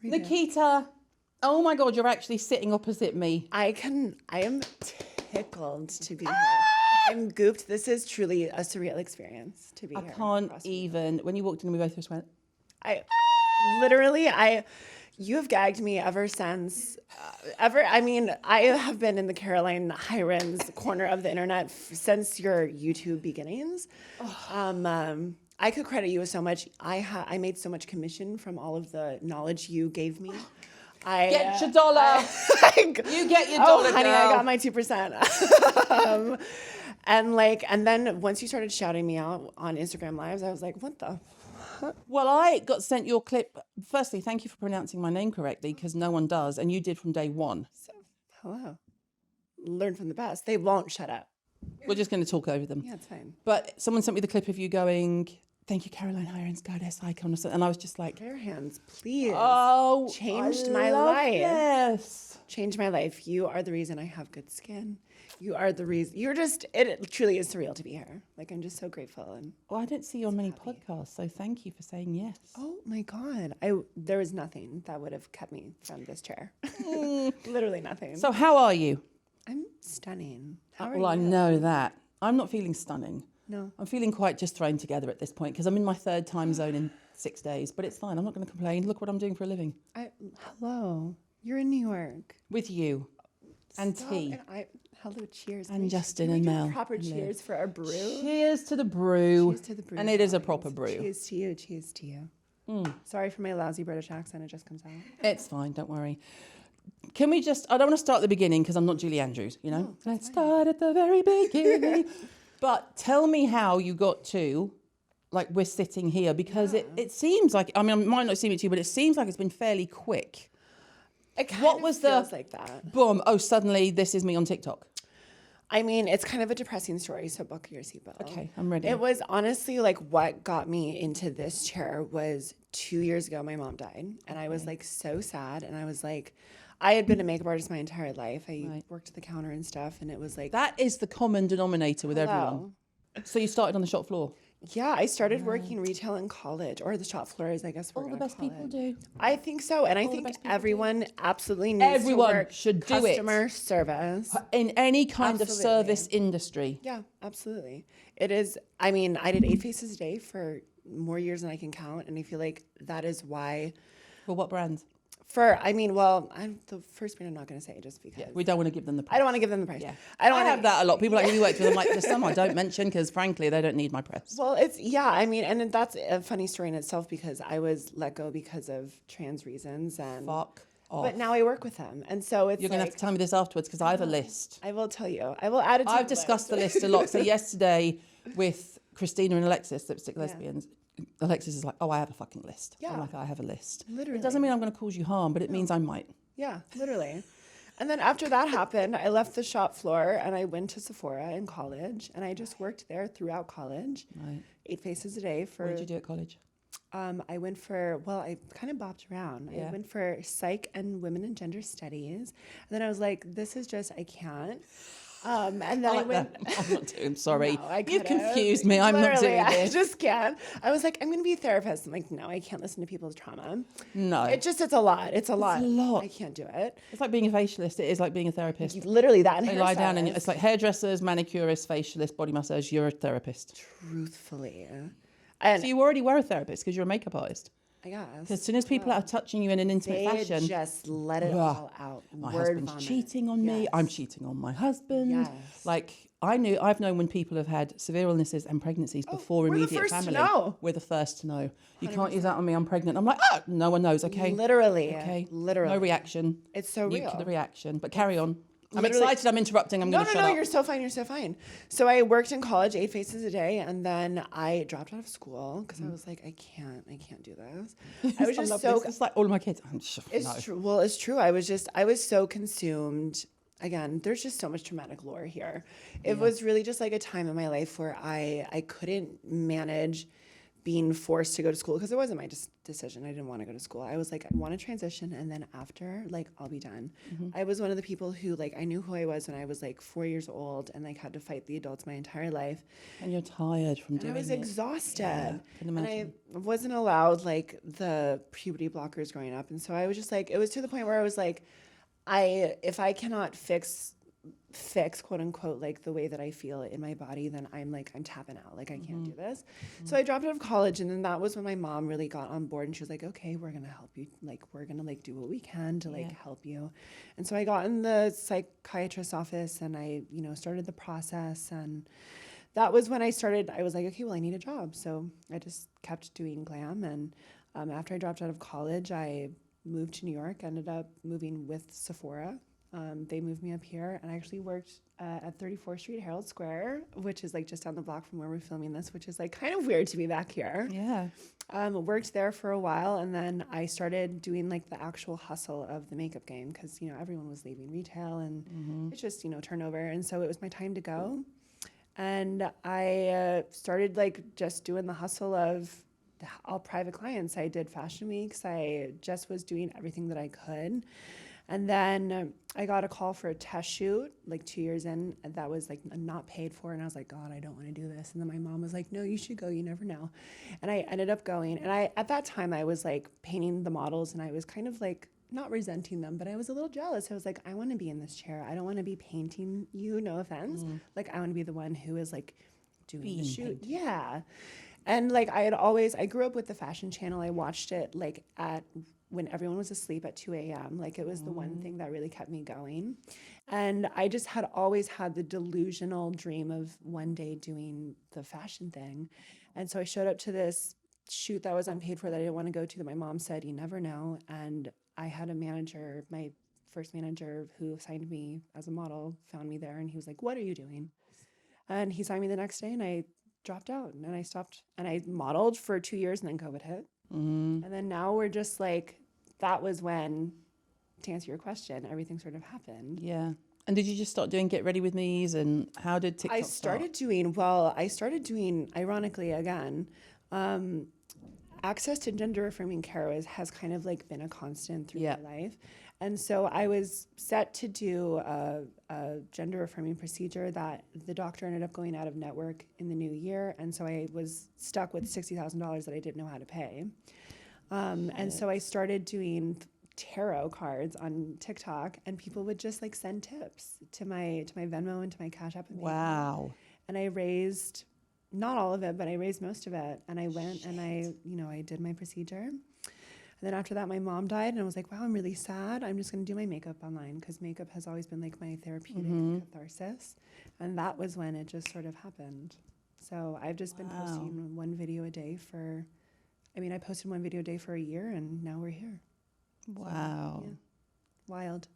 Nykita, oh my God, you're actually sitting opposite me. I am tickled to be here. I'm gooped. This is truly a surreal experience to be here. I can't even, when you walked in, we both just went. You have gagged me ever since, I have been in the Caroline Hirons corner of the internet since your YouTube beginnings. I could credit you with so much. I made so much commission from all of the knowledge you gave me. Get your dollar. You get your dollar, honey, girl. I got my 2%. And then once you started shouting me out on Instagram Lives, I was like, what the? Well, I got sent your clip. Firstly, thank you for pronouncing my name correctly, because no one does, and you did from day one. So, hello. Learn from the best. They won't shut up. We're just going to talk over them. Yeah, it's fine. But someone sent me the clip of you going, thank you, Caroline Hirons, goddess icon. And I was just like, Bare hands, please. oh, changed I my love life. Yes. Changed my life. You are the reason I have good skin. You are the reason. It truly is surreal to be here. Like, I'm just so grateful. And well, I don't see you on many podcasts, so thank you for saying yes. oh my God. There was nothing that would have kept me from this chair. Literally nothing. So how are you? I'm stunning. How are Well, I you? know that. I'm not feeling stunning. No. I'm feeling quite just thrown together at this point because I'm in my third time zone in 6 days, but it's fine. I'm not going to complain. Look what I'm doing for a living. Hello. You're in New York. With you and Stop. tea. Hello, cheers. And Justin Can we and do Mel. proper cheers for our brew. Cheers to the brew. Cheers to the brew. And it is a guys. proper brew. Cheers to you. Cheers to you. Sorry for my lousy British accent. It just comes out. It's fine. Don't worry. Can we just, I don't want to start at the beginning because I'm not Julie Andrews, you know? No, Let's start at the very beginning. But tell me how you got to, like, we're sitting here because it seems like, I mean, I might not seem it to you, but it seems like it's been fairly quick. It kind What of was feels the like that? boom? Oh, suddenly this is me on TikTok. I mean, it's kind of a depressing story, so buckle your seatbelt. Okay, I'm ready. It was honestly like what got me into this chair was 2 years ago, my mom died. And I was like so sad. And I was like, I had been a makeup artist my entire life. I worked at the counter and stuff. And it was like, That is the common denominator with everyone. hello. So you started on the shop floor. Yeah, I started working retail in college, or the shop floor, as I guess we're All the gonna best call people it. do. I think so, and I the think best people everyone absolutely needs Everyone to work should do it. customer service. In any kind of Absolutely. service industry. Yeah, absolutely. It is. I mean, I did 8 faces a day for more years than I can count, and I feel like that is why. For what brand? The first brand I'm not going to say just because We don't want to give them the price. I don't want to give them the price. Yeah. I don't I want have that a lot. People like, who you worked with, I'm like, there's some I don't mention because frankly, they don't need my press. Well, it's, yeah, I mean, and that's a funny story in itself because I was let go because of trans reasons. And Fuck off. but now I work with them. And so it's You're going to have to tell me this afterwards because I have a list. I will tell you. I will add it to I've the discussed the list. list a lot. So yesterday with Christina and Alexis, Lipstick Lesbians, Alexis is like, oh, I have a fucking list. Yeah. I'm like, I have a list. Literally. It doesn't mean I'm going to cause you harm, but it means I might. Yeah, literally. And then after that happened, I left the shop floor and I went to Sephora in college. And I just worked there throughout college. Right. 8 faces a day for... What did you do at college? I went for, I kind of bopped around. Yeah. I went for psych and women and gender studies. And then I was like, this is just, I can't. And then I went... I'm not doing, sorry. No, I You've could've. confused me. I'm not Literally, doing I this. just can't. I was like, I'm going to be a therapist. I'm like, no, I can't listen to people's trauma. No. It's a lot. It's a lot. a lot. I can't do it. It's like being a facialist. It is like being a therapist. Literally that. And They lie down and hairstylists. it's like hairdressers, manicurists, facialists, body massage. You're a therapist. Truthfully. And So you already were a therapist because you're a makeup artist. I guess. As soon as people are touching you in an intimate They fashion, just let it all out. my Word husband's vomit. cheating on me. Yes. I'm cheating on my husband. Yes. Like I've known when people have had severe illnesses and pregnancies before we're the immediate first to family. know. We're the first to know. You can't use that on me. I'm pregnant. I'm like, no one knows. Okay. Literally. Okay. Literally. No reaction. It's so real. Nuclear reaction. But carry on. I'm Literally- excited. I'm interrupting. I'm going to shut No, up. you're so fine. You're so fine. So I worked in college 8 faces a day, and then I dropped out of school because I was like, I can't do this. I was I just love so. this. It's like all of my kids. I'm sure. It's no. true. Well, it's true. I was so consumed. Again, there's just so much traumatic lore here. It was really just like a time in my life where I couldn't manage being forced to go to school, because it wasn't my decision. I didn't want to go to school. I was like, I want to transition, and then after, like, I'll be done. I was one of the people who, like, I knew who I was when I was like 4 years old, and like had to fight the adults my entire life. And you're tired from doing it. I was exhausted. Yeah, can and I imagine. wasn't allowed like the puberty blockers growing up, and so I was just like, it was to the point where I was like, if I cannot fix quote unquote like the way that I feel in my body, then I'm tapping out. Like, I can't do this. So I dropped out of college, and then that was when my mom really got on board, and she was like, okay, we're gonna help you. Like, we're gonna like do what we can to like help you. And so I got in the psychiatrist's office, and I, started the process, and that was when I was like, okay, well, I need a job. So I just kept doing glam. And after I dropped out of college, I moved to New York, ended up moving with Sephora. They moved me up here, and I actually worked at 34th Street, Herald Square, which is like just down the block from where we're filming this, which is like kind of weird to be back here. Yeah. Worked there for a while, and then I started doing like the actual hustle of the makeup game, because, everyone was leaving retail, and it's just, turnover. And so it was my time to go. And I started like just doing the hustle of all private clients. I did fashion weeks. I just was doing everything that I could. And then I got a call for a test shoot like 2 years in, and that was like not paid for. And I was like, God, I don't want to do this. And then my mom was like, no, you should go. You never know. And I ended up going. And at that time, I was like painting the models, and I was kind of like not resenting them, but I was a little jealous. I was like, I want to be in this chair. I don't want to be painting you. No offense. Like, I want to be the one who is like doing the shoot. Painted. Yeah. And like I grew up with the fashion channel. I watched it like when everyone was asleep at 2 a.m. Like, it was the one thing that really kept me going. And I just had always had the delusional dream of one day doing the fashion thing. And so I showed up to this shoot that was unpaid for, that I didn't want to go to, that my mom said, you never know. And I had a manager, my first manager who signed me as a model, found me there, and he was like, what are you doing? And he signed me the next day, and I dropped out, and I stopped, and I modeled for 2 years, and then COVID hit. And then now we're just like, that was when, to answer your question, everything sort of happened. Yeah. And did you just start doing Get Ready With Me's, and how did TikTok I started doing, ironically again, access to gender affirming care has kind of like been a constant through my life. And so I was set to do a gender affirming procedure that the doctor ended up going out of network in the new year. And so I was stuck with $60,000 that I didn't know how to pay. And so I started doing tarot cards on TikTok, and people would just like send tips to my Venmo and to my Cash App. Wow. And I raised, not all of it, but I raised most of it. And I went and I did my procedure. And then after that, my mom died, and I was like, wow, I'm really sad. I'm just going to do my makeup online, because makeup has always been like my therapeutic catharsis. And that was when it just sort of happened. So I've just been posting one video a day I posted one video a day for a year, and now we're here. Wow. So, yeah. Wild.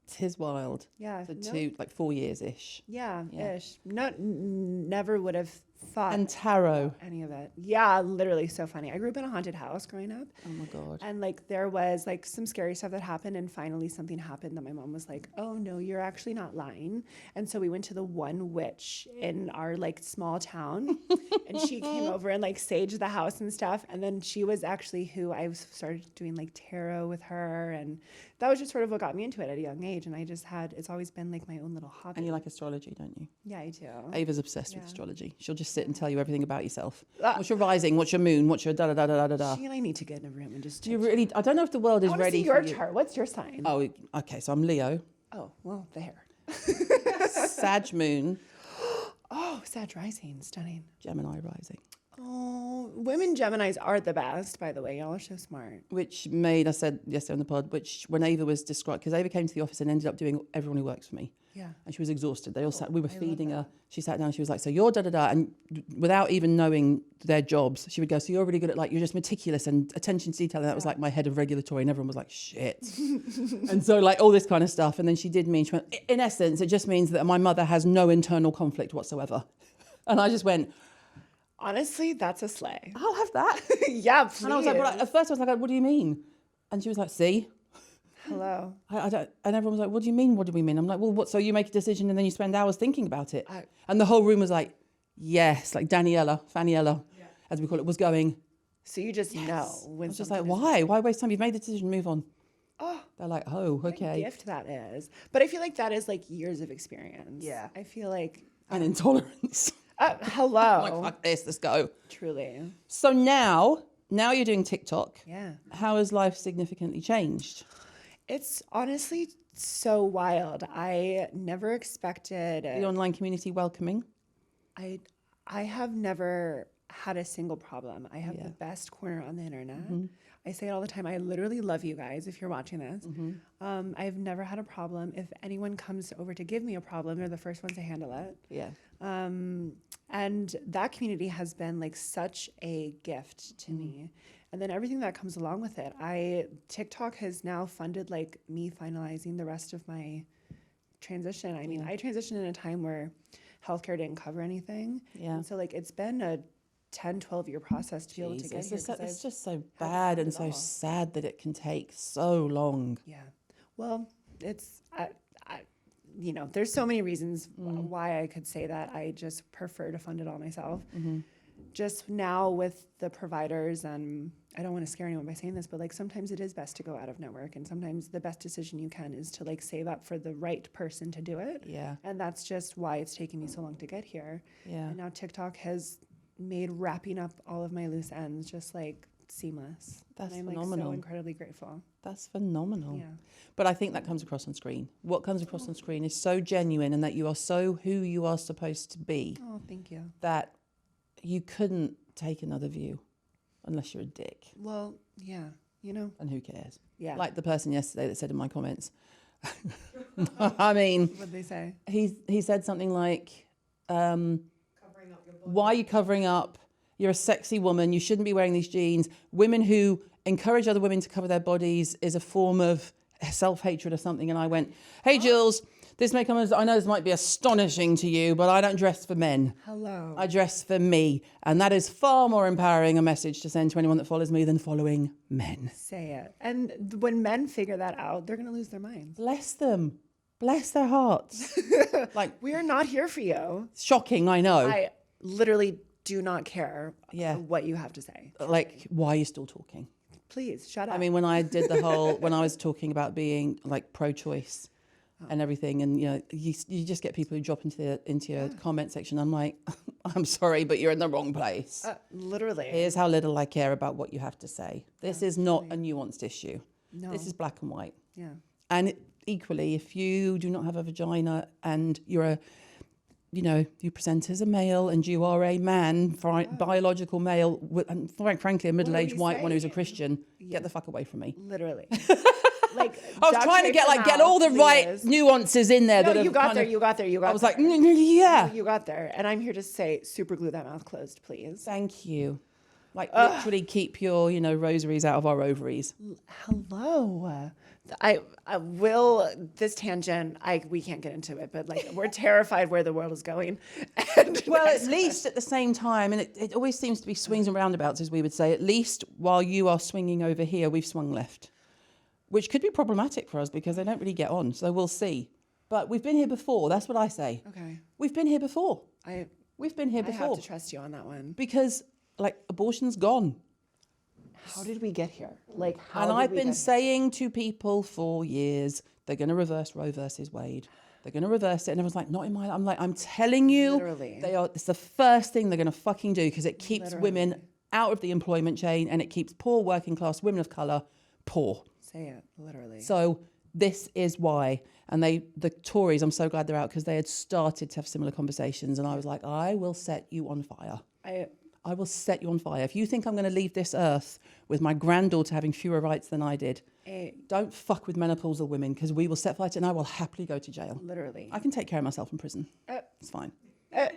It is wild. Yeah. So 4 years-ish. Yeah, ish. Never would have thought. And tarot. Any of it. Yeah, literally so funny. I grew up in a haunted house growing up. Oh my God. And like there was like some scary stuff that happened, and finally something happened that my mom was like, oh no, you're actually not lying. And so we went to the one witch in our like small town, and she came over and like saged the house and stuff. And then she was actually who I started doing like tarot with her, and that was just sort of what got me into it at a young age. And I just it's always been like my own little hobby. And you like astrology, don't you? Yeah, I do. Ava's obsessed with astrology. She'll just sit and tell you everything about yourself. What's your rising? What's your moon? What's your da da da da da da? She and I need to get in a room and just. Do you really? I don't know if the world is ready for your chart. What's your sign? Oh, okay. So I'm Leo. Oh, well, the hair. Sag moon. Oh, Sag rising, stunning. Gemini rising. Oh, women Geminis are the best, by the way. Y'all are so smart. Which made, I said yesterday on the pod, which when Ava was described, because Ava came to the office and ended up doing everyone who works for me. Yeah. And she was exhausted. They all sat, we were feeding her. She sat down, she was like, so you're da da da. And without even knowing their jobs, she would go, so you're really good at you're just meticulous and attention to detail. And that was like my head of regulatory, and everyone was like, shit. And so all this kind of stuff. And then she did me, and she went, in essence, it just means that my mother has no internal conflict whatsoever. And I just went, honestly, that's a slay. I'll have that. Yeah, please. And I was like, at first I was like, what do you mean? And she was like, see? Hello. I don't, and everyone was like, what do you mean? What do we mean? I'm like, well, what? So you make a decision and then you spend hours thinking about it. And the whole room was like, yes, like Danielle. as we call it, was going. So you just know when I was just like, something is why? Why waste time? You've made the decision, move on. Oh, They're like, oh, what okay. a gift that is. But I feel like that is like years of experience. Yeah. I feel like And intolerance. hello. I'm like, fuck this, let's go. Truly. So now you're doing TikTok. Yeah. How has life significantly changed? It's honestly so wild. I never expected The online community welcoming. I have never had a single problem. I have the best corner on the internet. I say it all the time. I literally love you guys if you're watching this. I've never had a problem. If anyone comes over to give me a problem, they're the first ones to handle it. Yeah. And that community has been like such a gift to me. And then everything that comes along with it. TikTok has now funded like me finalizing the rest of my transition. I mean, I transitioned in a time where healthcare didn't cover anything. Yeah. And so like it's been a 10, 12-year process to be able to get here. It's just so bad and so sad that it can take so long. Yeah. Well, it's, you know, there's so many reasons why I could say that. I just prefer to fund it all myself. Just now with the providers, and I don't want to scare anyone by saying this, but like sometimes it is best to go out of network, and sometimes the best decision you can is to like save up for the right person to do it. Yeah. And that's just why it's taken me so long to get here. Yeah. And now TikTok has made wrapping up all of my loose ends just like seamless. That's and I'm phenomenal. like so incredibly grateful. That's phenomenal. Yeah. But I think that comes across on screen. What comes across on screen is so genuine, and that you are so who you are supposed to be, Oh, thank you. that you couldn't take another view unless you're a dick. Well, yeah, you know. And who cares? Yeah. Like the person yesterday that said in my comments, I mean, What'd they say? he said something like, why are you covering up? You're a sexy woman. You shouldn't be wearing these jeans. Women who encourage other women to cover their bodies is a form of self-hatred or something. And I went, hey, Jules, this may come as, I know this might be astonishing to you, but I don't dress for men. Hello. I dress for me. And that is far more empowering a message to send to anyone that follows me than following men. Say it. And when men figure that out, they're going to lose their minds. Bless them. Bless their hearts. Like, We are not here for you. shocking, I know. I literally do not care Yeah. what you have to say. Like, why are you still talking? Please, shut up. I mean, when I did the whole, when I was talking about being like pro-choice and everything, and you know, you just get people who drop into your comment section. I'm like, I'm sorry, but you're in the wrong place. literally. Here's how little I care about what you have to say. This is not a nuanced issue. No. This is black and white. Yeah. And equally, if you do not have a vagina and you're a, you know, you present as a male and you are a man, biological male, and frankly, a middle-aged white one who's a Christian, get the fuck away from me. Literally. Like, I was trying to get all the right nuances in there. No, that you got there. You got there. I was like, yeah. You got there. And I'm here to say, super glue that mouth closed, please. Thank you. Like, literally keep your, you know, rosaries out of our ovaries. Hello. I will, this tangent, we can't get into it, but like, we're terrified where the world is going. And Well, at least at the same time, and it always seems to be swings and roundabouts, as we would say, at least while you are swinging over here, we've swung left, which could be problematic for us because they don't really get on. So we'll see. But we've been here before. That's what I say. Okay. We've been here before. We've been here I before. have to trust you on that one. Because, like, abortion's gone. How did we get here? Like, how And did I've we been get saying to people for years, they're going to reverse Roe versus Wade. They're going to reverse it. And everyone's like, not in my... I'm like, I'm telling you, Literally. it's the first thing they're going to fucking do because it keeps women out of the employment chain and it keeps poor working class women of colour poor. Say it, literally. So this is why. And the Tories, I'm so glad they're out because they had started to have similar conversations. And I was like, I will set you on fire. I will set you on fire. If you think I'm going to leave this earth with my granddaughter having fewer rights than I did, don't fuck with menopausal women because we will set fire to it and I will happily go to jail. Literally. I can take care of myself in prison. It's fine.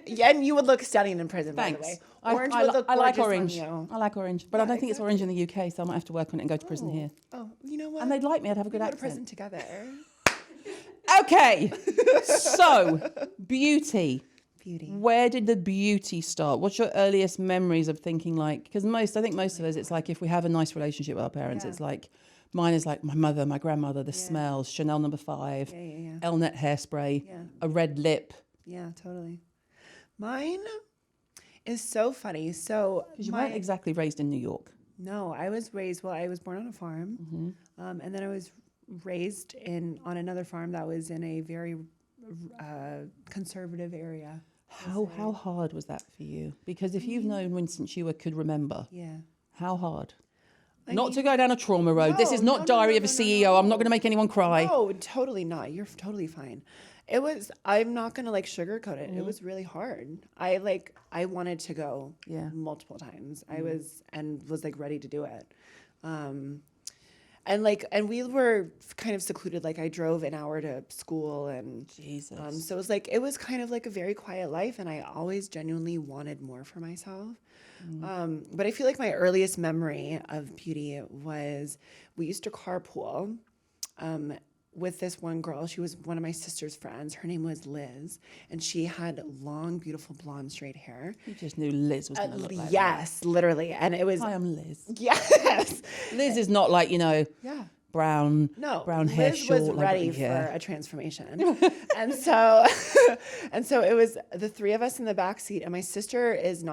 Yeah, and you would look stunning in prison, Thanks. by the way. Orange would look I like gorgeous orange. on you. I like orange. But I don't think it's orange in the UK, so I might have to work on it and go to prison here. Oh, you know what? And they'd like me. I'd have a good Go to prison accent. together. Okay. So, beauty. Beauty. Where did the beauty start? What's your earliest memories of thinking like, because I think most of us, it's like if we have a nice relationship with our parents, it's like, mine is like my mother, my grandmother, the smells, Chanel No. 5, Elnet hairspray, a red lip. Yeah, totally. Mine, It's so funny. So Because you weren't exactly raised in New York. no, I was raised. Well, I was born on a farm, and then I was raised on another farm that was in a very conservative area. How hard was that for you? Because if you've known Winston since you could remember, Yeah. how hard? I Not mean, to go down a trauma road. This is not Diary of a CEO. I'm not going to make anyone cry. No, totally not. You're totally fine. It was. I'm not gonna like sugarcoat it. It was really hard. I wanted to go multiple times. I was like ready to do it. And we were kind of secluded. Like I drove an hour to school, and Jesus. so it was kind of like a very quiet life, and I always genuinely wanted more for myself. But I feel like my earliest memory of beauty was we used to carpool with this one girl. She was one of my sister's friends. Her name was Liz, and she had long, beautiful blonde, straight hair. You just knew Liz was going to look like yes, literally. And it was Hi, I'm Liz. yes. Liz is not like, brown hair, Liz short. was ready for a transformation. and so it was the three of us in the back seat, and my sister is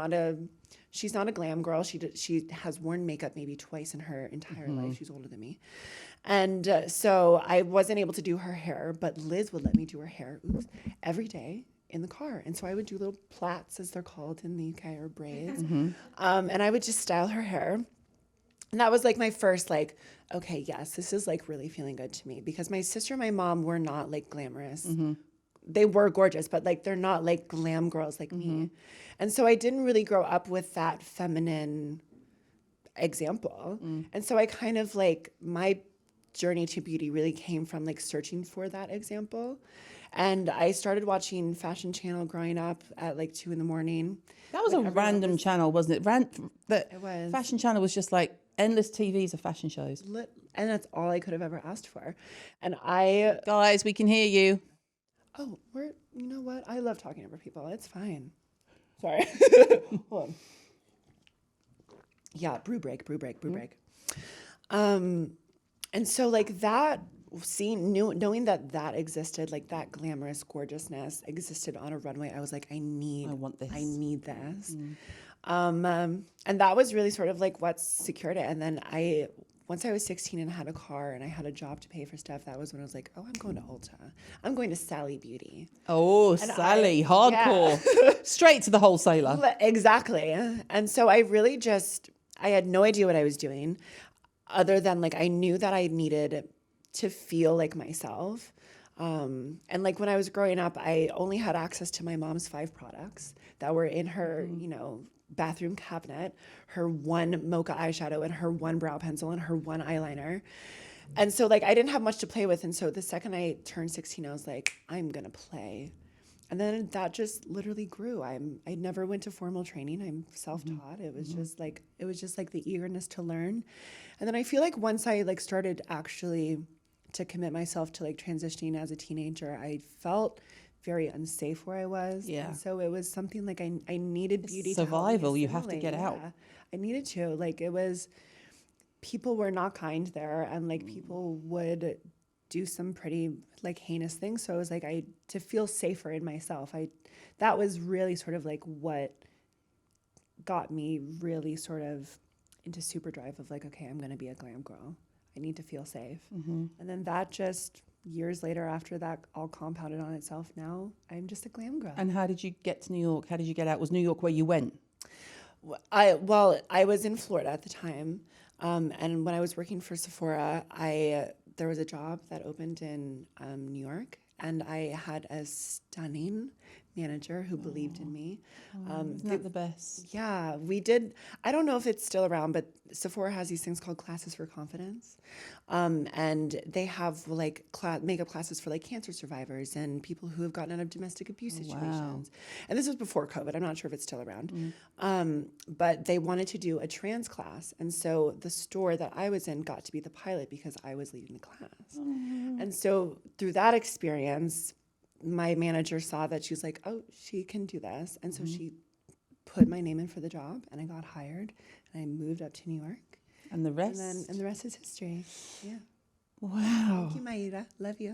she's not a glam girl. She has worn makeup maybe twice in her entire life. She's older than me. And so I wasn't able to do her hair, but Liz would let me do her hair every day in the car. And so I would do little plaits, as they're called in the UK, or braids. And I would just style her hair. And that was like my first, like, okay, yes, this is like really feeling good to me, because my sister and my mom were not like glamorous. They were gorgeous, but like they're not like glam girls like me. And so I didn't really grow up with that feminine example. And so I kind of like, my journey to beauty really came from like searching for that example. And I started watching Fashion Channel growing up at like 2 a.m. That was a random channel, wasn't it? It was. Fashion Channel was just like endless TVs of fashion shows. And that's all I could have ever asked for. And Guys, we can hear you. Oh, you know what? I love talking over people. It's fine. Sorry. Hold on. Yeah, brew break. And so like that, knowing that existed, like that glamorous gorgeousness existed on a runway, I was like, I want this. I need this. And that was really sort of like what secured it. And then once I was 16 and had a car and I had a job to pay for stuff, that was when I was like, oh, I'm going to Ulta. I'm going to Sally Beauty. Oh, and Sally, hardcore. Yeah. Straight to the wholesaler. Exactly. And so I really I had no idea what I was doing, other than like I knew that I needed to feel like myself. And like when I was growing up, I only had access to my mom's 5 products that were in her, bathroom cabinet, her one mocha eyeshadow and her one brow pencil and her one eyeliner. And so like I didn't have much to play with. And so the second I turned 16, I was like, I'm going to play. And then that just literally grew. I never went to formal training. I'm self-taught. It was just like the eagerness to learn. And then I feel like once I like started actually to commit myself to like transitioning as a teenager, I felt very unsafe where I was. Yeah. And so it was something like I needed beauty. Survival. You have to get out. I needed to. Like people were not kind there, and like people would do some pretty like heinous things. So I was like, to feel safer in myself, that was really sort of like what got me really sort of into super drive of like, okay, I'm going to be a glam girl. I need to feel safe. And then that just years later, after that all compounded on itself, now I'm just a glam girl. And how did you get to New York? How did you get out? Was New York where you went? I was in Florida at the time. And when I was working for Sephora, there was a job that opened in New York, and I had a stunning manager who believed in me. Isn't that the best? Yeah, we did. I don't know if it's still around, but Sephora has these things called classes for confidence. And they have like makeup classes for like cancer survivors and people who have gotten out of domestic abuse situations. And this was before COVID. I'm not sure if it's still around. But they wanted to do a trans class. And so the store that I was in got to be the pilot because I was leading the class. And so through that experience, my manager saw that. She was like, oh, she can do this. And so she put my name in for the job, and I got hired, and I moved up to New York. And the rest? And the rest is history. Yeah. Wow. Thank you, Maida. Love you.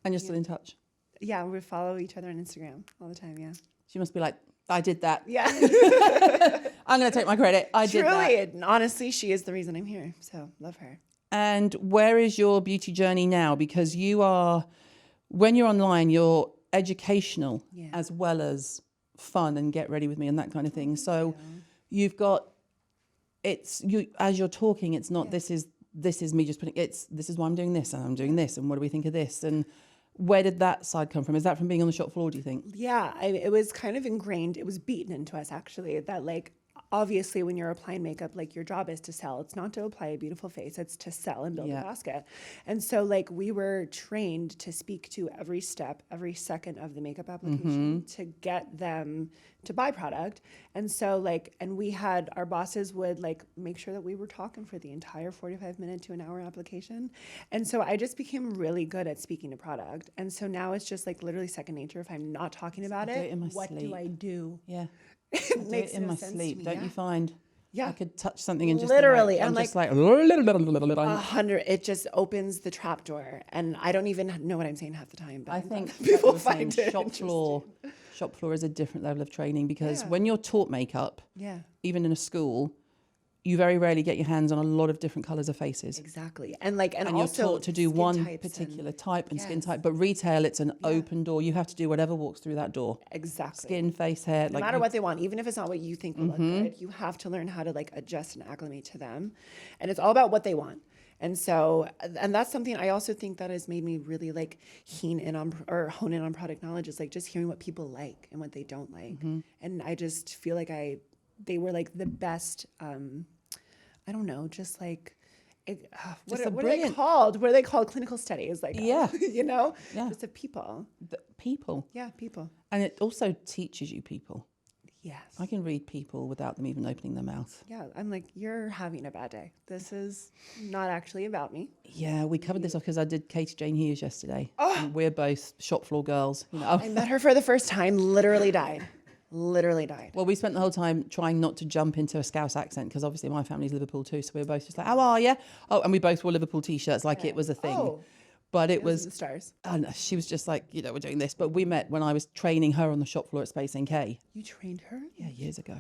And you're still in touch? Yeah, we follow each other on Instagram all the time, yeah. She must be like, I did that. Yeah. I'm going to take my credit. I did that. Truly, honestly, she is the reason I'm here. So love her. And where is your beauty journey now? Because you are, when you're online, you're educational as well as fun and get ready with me and that kind of thing. So you've got, it's you as you're talking, it's not this is me just putting this is why I'm doing this and I'm doing this and what do we think of this, and where did that side come from? Is that from being on the shop floor, do you think? Yeah, it was kind of ingrained. It was beaten into us, actually, that like, obviously when you're applying makeup, like your job is to sell. It's not to apply a beautiful face. It's to sell and build a basket. And so like we were trained to speak to every step, every second of the makeup application to get them to buy product. And so like, and we had, our bosses would like make sure that we were talking for the entire 45-minute to an hour application. And so I just became really good at speaking to product. And so now it's just like literally second nature. If I'm not talking about it, what do I do? Yeah. It makes in no my sense sleep. to me, Don't you find? Yeah. I could touch something and just literally, I'm and just like 100. It just opens the trap door, and I don't even know what I'm saying half the time. But I think people find it shop floor is a different level of training because Yeah. when you're taught makeup, Yeah, even in a school, you very rarely get your hands on a lot of different colors of faces. exactly. And like, and You're also taught to do skin one types particular type and skin Yes. type, but retail, it's an open door. You have to do whatever walks through that door. exactly. Skin, face, hair. No matter what they want, even if it's not what you think will look good, you have to learn how to like adjust and acclimate to them. And it's all about what they want. And so, and that's something I also think that has made me really like hone in on product knowledge, is like just hearing what people like and what they don't like. And I just feel like they were like the best, I don't know, just like, what are they called? What are they called? Clinical studies, like, you know, just of people. People. Yeah, people. And it also teaches you people. Yes. I can read people without them even opening their mouth. Yeah, I'm like, you're having a bad day. This is not actually about me. Yeah, we covered this off because I did Katie Jane Hughes yesterday. And we're both shop floor girls. You know. I met her for the first time, literally died. Well, we spent the whole time trying not to jump into a Scouse accent because obviously my family's Liverpool too. So we were both just like, how are you? Oh, and we both wore Liverpool T-shirts like it was a thing. Oh, but it was the stars. And she was just like, you know, we're doing this. But we met when I was training her on the shop floor at Space NK. You trained her? Yeah, years ago.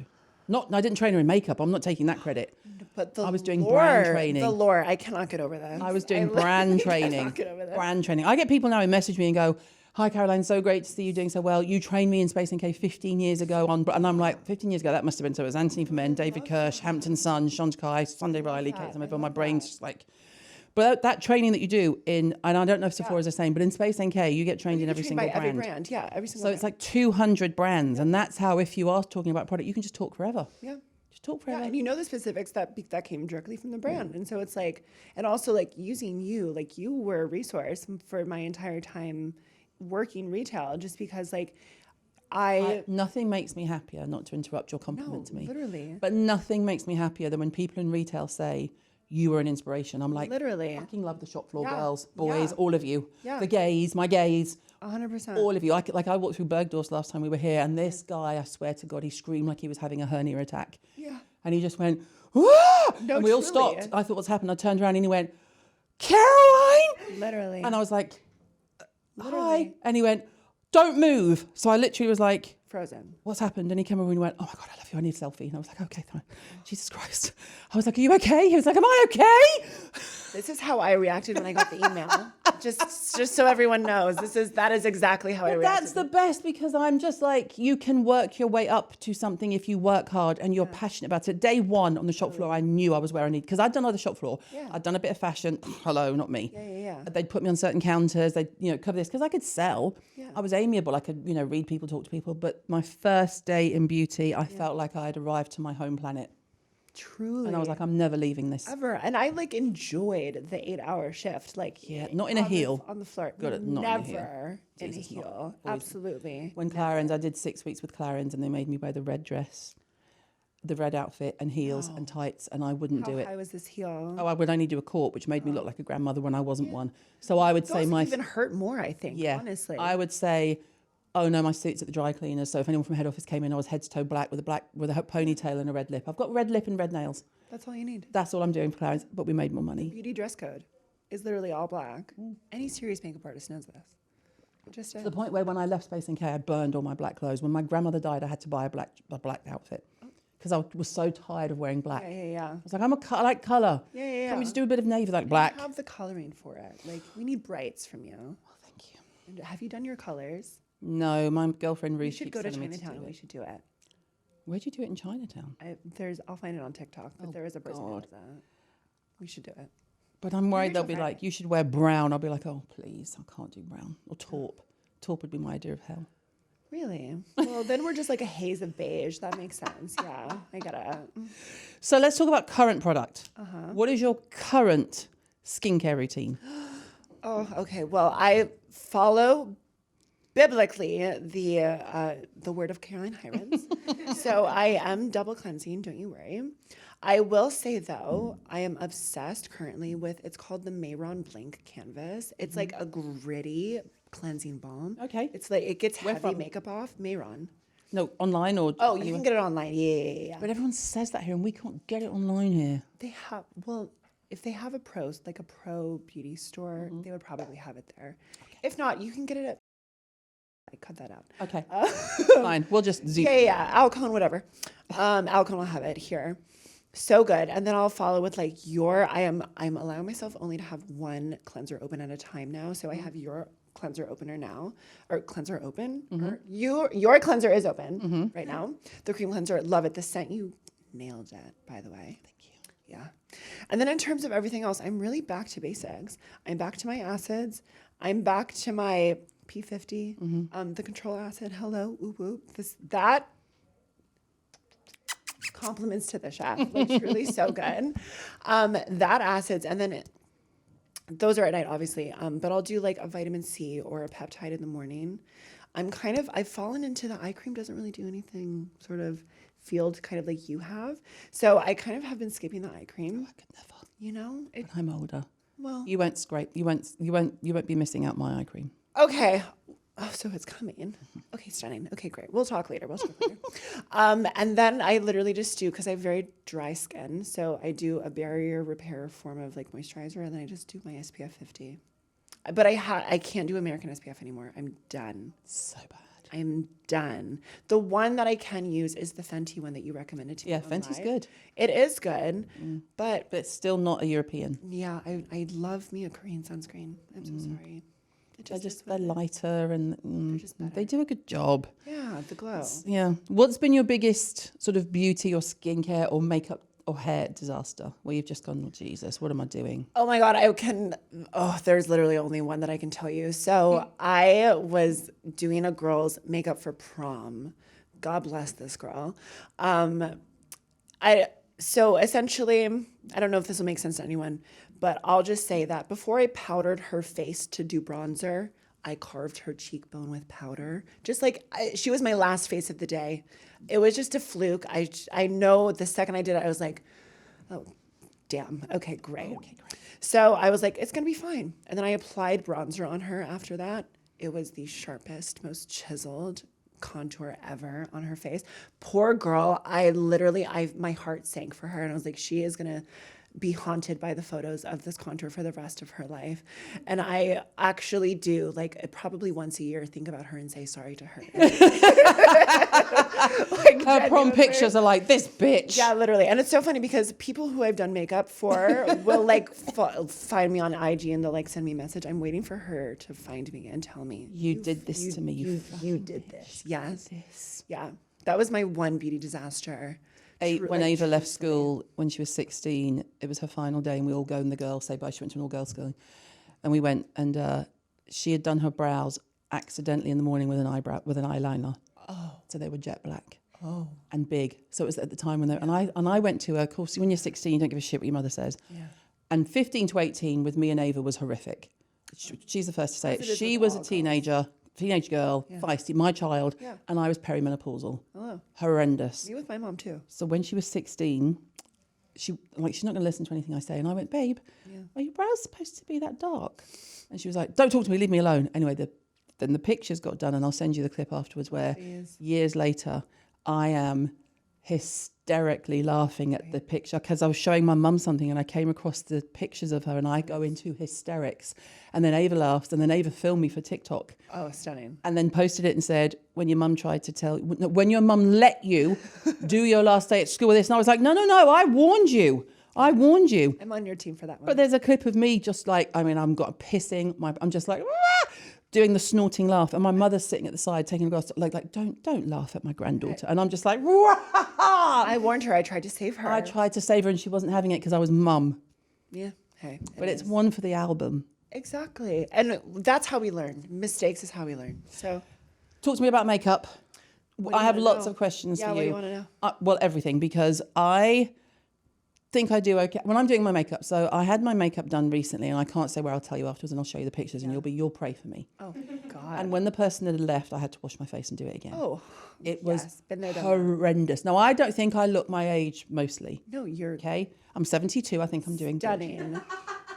I didn't train her in makeup. I'm not taking that credit. But I was doing brand training. The lore, I cannot get over that. I was doing brand training. Cannot get over that. Brand training. I get people now who message me and go, hi, Caroline, so great to see you doing so well. You trained me in Space NK 15 years ago. And I'm like, 15 years ago, that must have been. So it was Anthony for Men, David Kirsch, Hampton Sun, Sean Kai, Sunday Riley, Kate Somerville. My brain's just like... But that training that you do in, and I don't know if Sephora's the same, but in Space NK, you get trained in every single brand. Every brand, yeah, every single brand. So it's like 200 brands. And that's how, if you are talking about product, you can just talk forever. Yeah. Just talk forever. Yeah, and you know the specifics that came directly from the brand. And so it's like, and also like using you, like you were a resource for my entire time working retail, just because like nothing makes me happier, not to interrupt your compliment to me. Literally. But nothing makes me happier than when people in retail say, you were an inspiration. I'm like, literally. I fucking love the shop floor girls, boys, all of you. Yeah. The gays, my gays. 100%. All of you. I walked through Bergdorf's last time we were here, and this guy, I swear to God, he screamed like he was having a hernia attack. Yeah. And he just went, ah! No, and we all truly. stopped. I thought, what's happened? I turned around and he went, Caroline! Literally. And I was like, hi. And he went, don't move. So I literally was like, frozen. What's happened? And he came over and he went, oh my God, I love you. I need a selfie. And I was like, okay, fine. Jesus Christ. I was like, are you okay? He was like, am I okay? This is how I reacted when I got the email. just so everyone knows, that is exactly how I reacted. That's the best, because I'm just like, you can work your way up to something if you work hard and you're passionate about it. Day one on the shop floor, I knew I was where I needed, because I'd done other shop floor. Yeah. I'd done a bit of fashion. Hello, not me. Yeah. They'd put me on certain counters. They'd, cover this because I could sell. Yeah. I was amiable. I could, read people, talk to people. But my first day in beauty, I felt like I had arrived to my home planet. Truly. And I was like, I'm never leaving this. Ever. And I enjoyed the 8-hour shift. Not in a heel. On the floor. Got it, not Never in a heel. Absolutely. When Clarins, I did 6 weeks with Clarins, and they made me wear the red dress, the red outfit, and heels and tights, and I wouldn't do it. How high was this heel? Oh, I would only do a court, which made me look like a grandmother when I wasn't one. So I would say Those even hurt more, I think, honestly. I would say, oh no, my suit's at the dry cleaners. So if anyone from head office came in, I was head to toe black with a ponytail and a red lip. I've got red lip and red nails. That's all you need. That's all I'm doing for Clarins, but we made more money. Beauty dress code is literally all black. Any serious makeup artist knows this. Just To the point where when I left Space NK, I burned all my black clothes. When my grandmother died, I had to buy a black outfit because I was so tired of wearing black. Yeah. I was like, I like colour. Yeah. Can we just do a bit of navy, like black? You have the coloring for it. Like, we need brights from you. Oh, thank you. And have you done your colors? No, my girlfriend Ruth. We should go to keeps telling me Chinatown and do we it. should do it. Where'd you do it in Chinatown? I'll find it on TikTok, but there is a person who does that. We should do it. But I'm worried they'll Usual be Friday. like, you should wear brown. I'll be like, oh, please, I can't do brown. Or taupe. Taupe would be my idea of hell. Really? Well, then we're just like a haze of beige. That makes sense. Yeah, I get it. So let's talk about current product. What is your current skincare routine? Oh, okay. Well, I follow biblically the word of Caroline Hirons. So I am double cleansing, don't you worry. I will say though, I am obsessed currently with, it's called the Mayron Blink Canvas. It's like a gritty cleansing balm. Okay. It's like, it gets Where heavy from? makeup off, Mayron. No, online or... Oh, you anywhere? can get it online. Yeah. But everyone says that here and we can't get it online here. They have, well, if they have a pro beauty store, they would probably have it there. Okay. If not, you can get it at, I cut that out. Okay. Fine. We'll just zoom. Yeah. Alcon, whatever. Alcon will have it here. So good. And then I'll follow with like I'm allowing myself only to have one cleanser open at a time now. So I have your cleanser opener now, or cleanser open. Or your cleanser is open right now. The cream cleanser, love it. The scent, you nailed it, by the way. Thank you. Yeah. And then in terms of everything else, I'm really back to basics. I'm back to my acids. I'm back to my P50, the control acid. Hello, whoop whoop. That compliments to the chef. Like truly so good. That acids, and then those are at night, obviously. But I'll do like a vitamin C or a peptide in the morning. I've fallen into the eye cream doesn't really do anything sort of field kind of like you have. So I kind of have been skipping the eye cream. I could never. You know, When I'm older. well, You won't scrape. You won't be missing out my eye cream. okay. Oh, so it's coming. Okay, stunning. Okay, great. We'll talk later. And then I literally just do, because I have very dry skin, so I do a barrier repair form of like moisturizer, and then I just do my SPF 50. But I can't do American SPF anymore. I'm done. So bad. I'm done. The one that I can use is the Fenty one that you recommended to me. Yeah, on Fenty's live. good. It is good, but But it's still not a European. yeah, I love me a Korean sunscreen. I'm so sorry. It They're lighter and just better. they do a good job. Yeah, the glow. Yeah. What's been your biggest sort of beauty or skincare or makeup or hair disaster where you've just gone, oh, Jesus, what am I doing? Oh my God, there's literally only one that I can tell you. So I was doing a girl's makeup for prom. God bless this girl. So essentially, I don't know if this will make sense to anyone, but I'll just say that before I powdered her face to do bronzer, I carved her cheekbone with powder. Just like, she was my last face of the day. It was just a fluke. I know the second I did it, I was like, oh, damn. Okay, great. So I was like, it's going to be fine. And then I applied bronzer on her after that. It was the sharpest, most chiseled contour ever on her face. Poor girl. My heart sank for her. And I was like, she is going to be haunted by the photos of this contour for the rest of her life. And I actually do, like, probably once a year, think about her and say sorry to her. Like, Her prom genuinely. pictures are like, this bitch. Yeah, literally. And it's so funny because people who I've done makeup for will like find me on IG and they'll like send me a message. I'm waiting for her to find me and tell me You did this to me. You did this. Yes. Yeah. That was my one beauty disaster. When Ava left school when she was 16, it was her final day, and we all go and the girls say bye. She went to an all-girls school, and we went, and she had done her brows accidentally in the morning with an eyeliner. Oh, so they were jet black. Oh, and big. So it was at the time when and I went to her. Of course, when you're 16, you don't give a shit what your mother says. Yeah. And 15 to 18 with me and Ava was horrific. She's the first to say it. She was a teenage girl, feisty, my child, and I was perimenopausal. Oh. Horrendous. Me with my mom too. So when she was 16, she's not going to listen to anything I say. And I went, babe, are your brows supposed to be that dark? And she was like, don't talk to me, leave me alone. Anyway, then the pictures got done, and I'll send you the clip afterwards where years later, I am hysterically laughing at the picture because I was showing my mum something and I came across the pictures of her and I go into hysterics. And then Ava laughed and then Ava filmed me for TikTok. Oh, stunning. And then posted it and said, when your mum let you do your last day at school with this. And I was like, no, I warned you. I'm on your team for that one. But there's a clip of me just like, I'm got pissing. I'm just like, "Wah!" doing the snorting laugh. And my mother's sitting at the side taking a glass, like don't laugh at my granddaughter. And I'm just like, "Wah!" I warned her. I tried to save her. I tried to save her and she wasn't having it because I was mum. Yeah. Hey. But it's one for the album. Exactly. And that's how we learn. Mistakes is how we learn. So talk to me about makeup. I have lots of questions for you. What do you want to know? Well, everything, because I think I do okay when I'm doing my makeup. So I had my makeup done recently and I can't say where. I'll tell you afterwards and I'll show you the pictures and you'll pray for me. Oh, God. And when the person had left, I had to wash my face and do it again. Oh, it was been there, done that. horrendous. Now, I don't think I look my age mostly. No, you're okay. I'm 72. I think I'm doing stunning. good.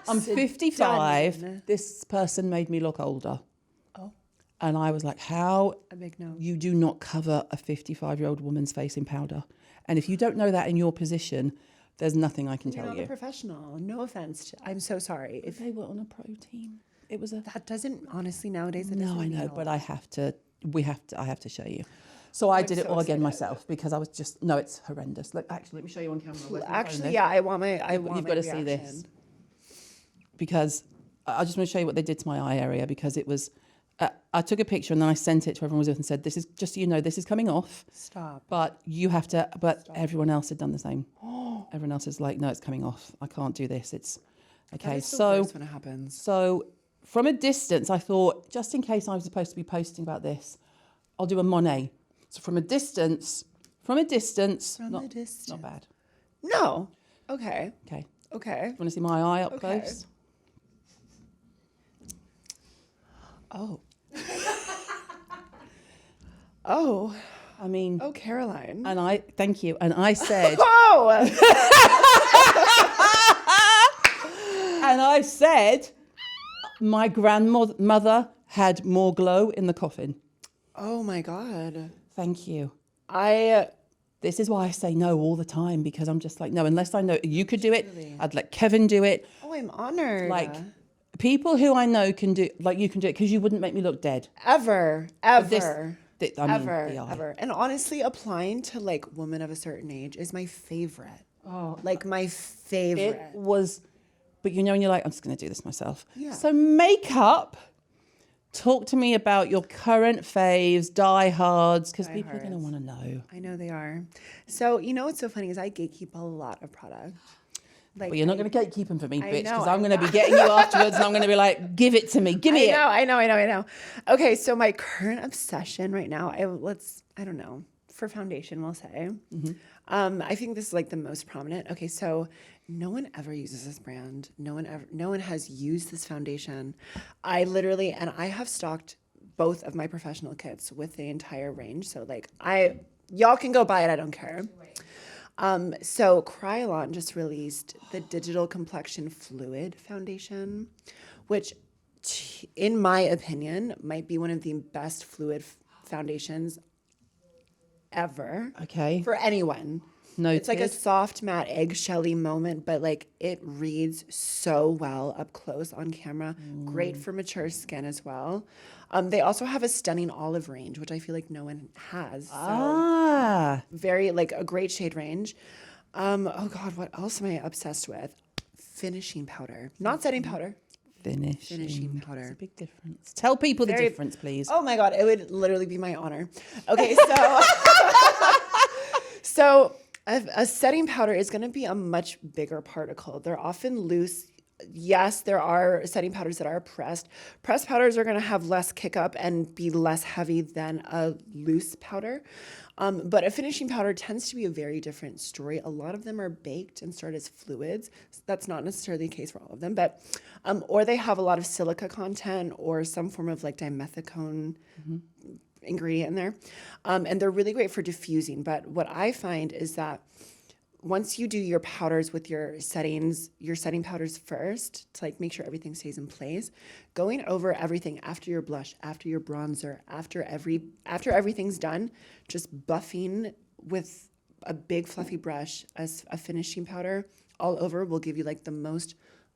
I'm 55. This person made me look older. Oh. And I was like, how? A big no. You do not cover a 55-year-old woman's face in powder. And if you don't know that in your position, there's nothing I can tell you. You're not a professional. No offense. I'm so sorry. If they were on a pro team, it was a... That doesn't, honestly, nowadays, it No, doesn't I know, mean but I have to show you. So I did it all again myself because I was just, no, it's horrendous. Look, actually, let me show you on camera. Actually, yeah, I want my You've got to see this. Because I just want to show you what they did to my eye area because it was, I took a picture and then I sent it to everyone with and said, this is, just so you know, this is coming off. Stop. But you have to, but stop. Everyone else had done the same. Everyone else is like, no, it's coming off. I can't do this. It's, okay, so. When it happens. So from a distance, I thought, just in case I'm supposed to be posting about this, I'll do a Monet. So from a distance, not bad. No. Okay. Okay. Okay. You want to see my eye up close? Oh. Oh. I mean. Oh, Caroline. And thank you. And I said. Oh. And I said, my grandmother had more glow in the coffin. Oh my God. Thank you. This is why I say no all the time because I'm just like, no, unless I know you could do it, I'd let Kevin do it. Oh, I'm honored. Like people who I know can do, like you can do it because you wouldn't make me look dead. Ever. Ever. And honestly, applying to like women of a certain age is my favorite. Oh, like my favorite. It was, but you know, and you're like, I'm just going to do this myself. Yeah. So makeup. Talk to me about your current faves, diehards, because people are going to want to know. I know they are. So, you know what's so funny is I gatekeep a lot of product. Like, well, you're not going to gatekeep them for me, bitch, because I'm going to be getting you afterwards and I'm going to be like, give it to me. Give me it. I know. Okay, so my current obsession right now, I don't know, for foundation, we'll say. Mm-hmm. I think this is like the most prominent. Okay, so no one ever uses this brand. No one has used this foundation. I have stocked both of my professional kits with the entire range. So like y'all can go buy it. I don't care. So Krylon just released the Digital Complexion Fluid Foundation, which in my opinion might be one of the best fluid foundations ever. Okay. For anyone. Noted. It's like a soft, matte, eggshelly moment, but like it reads so well up close on camera. Great for mature skin as well. They also have a stunning olive range, which I feel like no one has. So very like a great shade range. Oh God, what else am I obsessed with? Finishing powder, not setting powder. Finishing powder. That's a big difference. Tell people the difference, please. Oh my God, it would literally be my honor. Okay, so a setting powder is going to be a much bigger particle. They're often loose. Yes, there are setting powders that are pressed. Pressed powders are going to have less kick up and be less heavy than a loose powder. But a finishing powder tends to be a very different story. A lot of them are baked and start as fluids. That's not necessarily the case for all of them, but or they have a lot of silica content or some form of like dimethicone ingredient in there. And they're really great for diffusing. But what I find is that once you do your powders with your setting powders first to like make sure everything stays in place, going over everything after your blush, after your bronzer, after everything's done, just buffing with a big fluffy brush, a finishing powder all over will give you like the most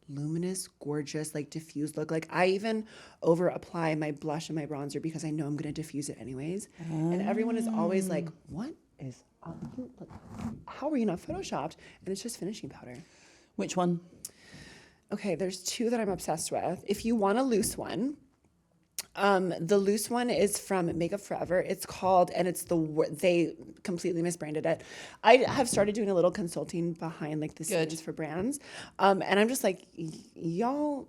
luminous, gorgeous, like diffused look. Like I even over apply my blush and my bronzer because I know I'm going to diffuse it anyways. And everyone is always like, what is up? How are you not photoshopped? And it's just finishing powder. Which one? Okay, there's two that I'm obsessed with. If you want a loose one, the loose one is from Makeup Forever. It's called, and it's they completely misbranded it. I have started doing a little consulting behind like the scenes for brands. And I'm just like, y'all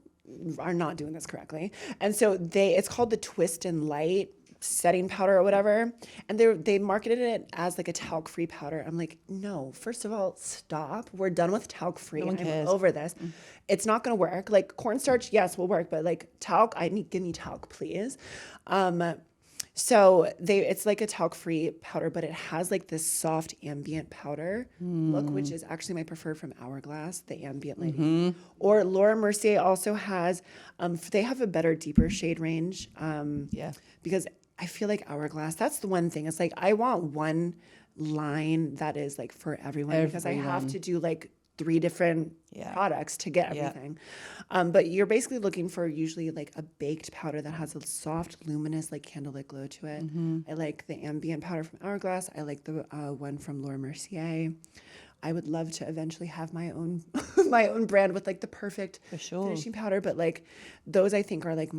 are not doing this correctly. And so it's called the Twist and Light setting powder or whatever. And they marketed it as like a talc free powder. I'm like, no, first of all, stop. We're done with talc free. No one cares. I'm over this. It's not going to work. Like cornstarch, yes, will work, but like talc, give me talc, please. So it's like a talc-free powder, but it has like this soft ambient powder look, which is actually my preferred from Hourglass, the ambient lighting. Or Laura Mercier also has, they have a better, deeper shade range. Because I feel like Hourglass, that's the one thing. It's like, I want one line that is like for everyone. Because I have to do like 3 different products to get everything. But you're basically looking for usually like a baked powder that has a soft, luminous, like candlelit glow to it. I like the ambient powder from Hourglass. I like the one from Laura Mercier. I would love to eventually have my own my own brand with like the perfect finishing powder. But like those I think are like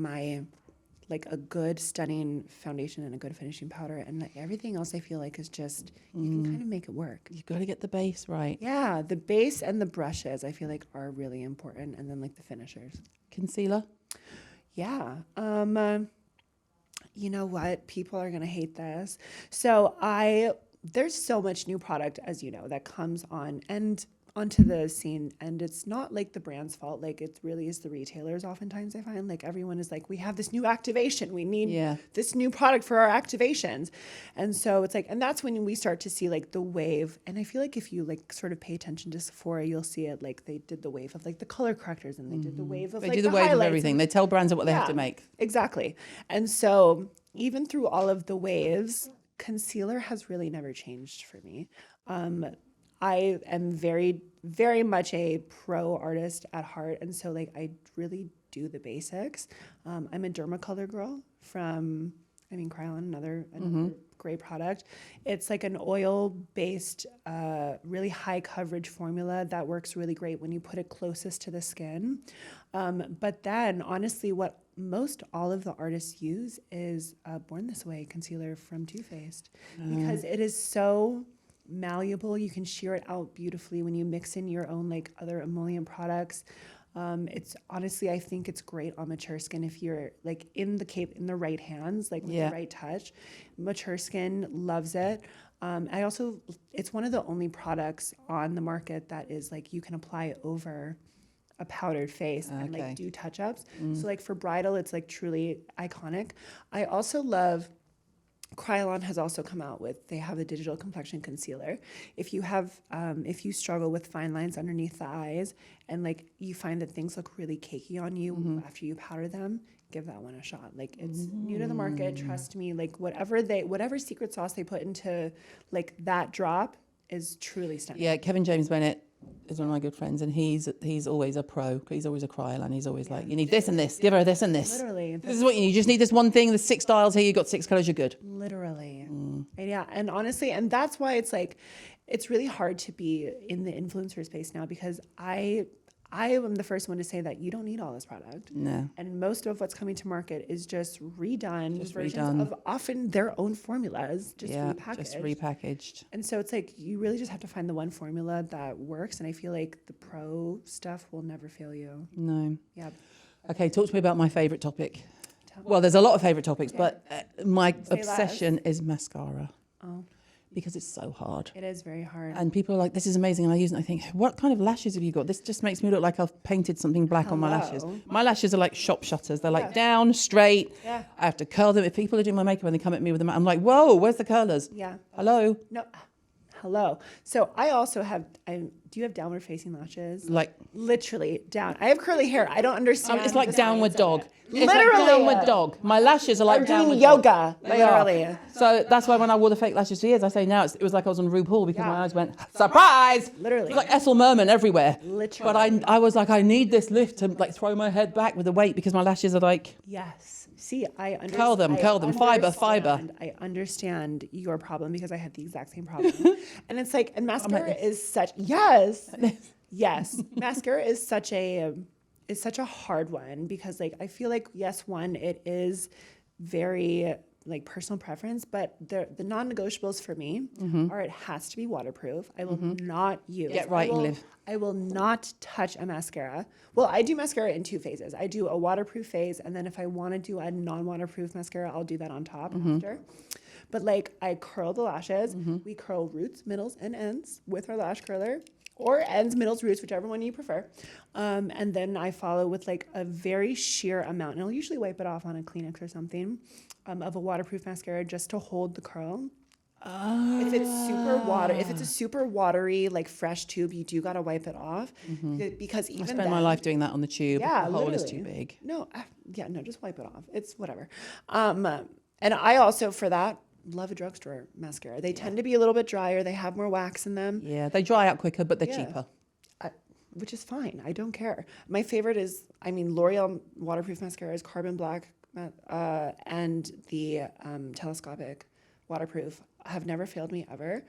like a good stunning foundation and a good finishing powder, and like everything else I feel like is just you can kind of make it work. You got to get the base right. Yeah, the base and the brushes I feel like are really important, and then like the finishers. Concealer. Yeah. You know what? People are gonna hate this. So there's so much new product, as you know, that comes on and onto the scene, and it's not like the brand's fault. Like it really is the retailers. Oftentimes I find like everyone is like, we have this new activation, we need this new product for our activations. And so it's like, and that's when we start to see like the wave. And I feel like if you like sort of pay attention to Sephora, you'll see it like they did the wave of like the color correctors, and they did the wave of they like do the wave of highlights. everything. They tell brands what they have to make. Exactly. And so even through all of the waves, concealer has really never changed for me. I am very, very much a pro artist at heart. And so like, I really do the basics. I'm a Dermacolor girl from, Kryolan, another great product. It's like an oil-based, really high coverage formula that works really great when you put it closest to the skin. But then honestly, what most all of the artists use is Born This Way concealer from Too Faced, because it is so malleable. You can sheer it out beautifully when you mix in your own like other emollient products. It's honestly, I think it's great on mature skin if you're like in the right hands, like with the right touch. Mature skin loves it. It's one of the only products on the market that is like you can apply over a powdered face and like do touch-ups. So like for bridal, it's like truly iconic. I also love Kryolan has also come out with, they have a digital complexion concealer. If you struggle with fine lines underneath the eyes and like you find that things look really cakey on you after you powder them, give that one a shot. Like it's new to the market, trust me. Like whatever secret sauce they put into like that drop is truly stunning. Yeah, Kevin James Bennett is one of my good friends, and he's always a pro. He's always a Kryolan. He's always like, you need this and this. Give her this and this. Literally. This is what you need. You just need this one thing. There's 6 styles here. You've got 6 colors. You're good. Literally. And yeah. And honestly, and that's why it's like, it's really hard to be in the influencer space now, because I am the first one to say that you don't need all this product. No. And most of what's coming to market is just redone versions of often their own formulas, just repackaged. And so it's like, you really just have to find the one formula that works. And I feel like the pro stuff will never fail you. No. Yeah. Okay, talk to me about my favorite topic. Well, there's a lot of favorite topics, but my obsession is mascara. Oh. Because it's so hard. It is very hard. And people are like, this is amazing. And I use it and I think, what kind of lashes have you got? This just makes me look like I've painted something black on my lashes. My lashes are like shop shutters. They're like down, straight. Yeah. I have to curl them. If people are doing my makeup and they come at me with them, I'm like, whoa, where's the curlers? Yeah. Hello? No. Hello. So I also have do you have downward facing lashes? Like Literally down. I have curly hair. I don't understand. it's like the downward science of dog. it. It's like Literally. downward dog. My lashes are like Or doing downward yoga. dog. They are. Literally. So that's why when I wore the fake lashes for years, I say now it was like I was on RuPaul because my eyes went, surprise! Literally. It was like Ethel Merman everywhere. Literally. But I was like, I need this lift to like throw my head back with the weight because my lashes are like... Yes. See, I understand. Curl them. Fiber. I understand your problem because I had the exact same problem. And it's like, and mascara is such, yes. Mascara is such a hard one because like, I feel like, yes, one, it is very like personal preference, but the non-negotiables for me are it has to be waterproof. I will not use. Get right and live. I will not touch a mascara. Well, I do mascara in 2 phases. I do a waterproof phase, and then if I want to do a non-waterproof mascara, I'll do that on top after. But like I curl the lashes. We curl roots, middles, and ends with our lash curler. Or ends, middles, roots, whichever one you prefer. And then I follow with like a very sheer amount, and I'll usually wipe it off on a Kleenex or something, of a waterproof mascara just to hold the curl. If it's a super watery, like fresh tube, you do gotta wipe it off because even I spend my life doing that on the tube. Yeah, the hole is literally. too big. No, just wipe it off. It's whatever. And I also for that love a drugstore mascara. They tend to be a little bit drier. They have more wax in them. Yeah, they dry out quicker, but they're cheaper. Which is fine. I don't care. My favorite is, L'Oreal waterproof mascara is Carbon Black, and the telescopic waterproof have never failed me ever.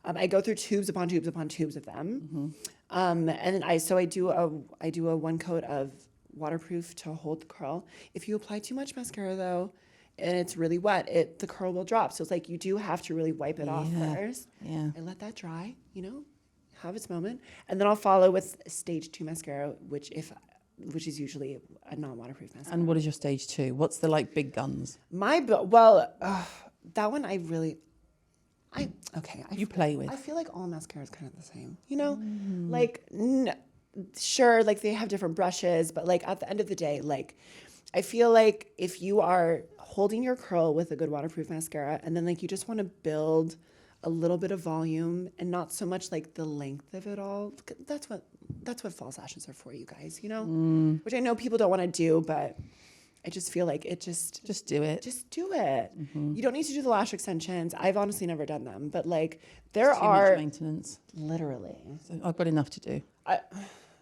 I go through tubes upon tubes upon tubes of them. And I do a 1 coat of waterproof to hold the curl. If you apply too much mascara though, and it's really wet, the curl will drop. So it's like you do have to really wipe it off first. Yeah. I let that dry, have its moment. And then I'll follow with stage 2 mascara, which is usually a non-waterproof mascara. And what is your stage 2? What's the like big guns? That one You play with. I feel like all mascara is kind of the same, like, sure, like they have different brushes, but like at the end of the day, like I feel like if you are holding your curl with a good waterproof mascara and then like you just want to build a little bit of volume and not so much like the length of it all, that's what false lashes are for, you guys, which I know people don't want to do, but I just feel like it just do it. Just do it. You don't need to do the lash extensions. I've honestly never done them, but like Too much maintenance. Literally. So I've got enough to do.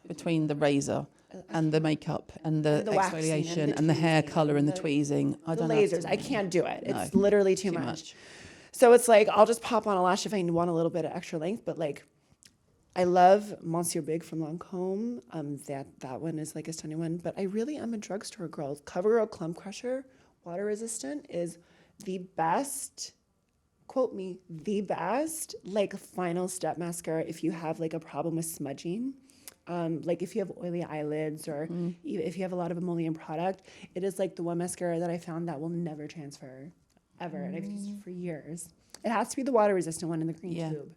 Between the razor and the makeup and the exfoliation and the hair color and the tweezing. I don't know. Lasers. I can't do it. It's literally too much. So it's like I'll just pop on a lash if I want a little bit of extra length, but like I love Monsieur Big from Lancome. That one is like a stunning one, but I really am a drugstore girl. CoverGirl Clump Crusher, water resistant, is the best. Quote me, the best like final step mascara if you have like a problem with smudging. Like if you have oily eyelids or if you have a lot of emollient product, it is like the one mascara that I found that will never transfer ever, and I've used it for years. It has to be the water resistant one in the green tube.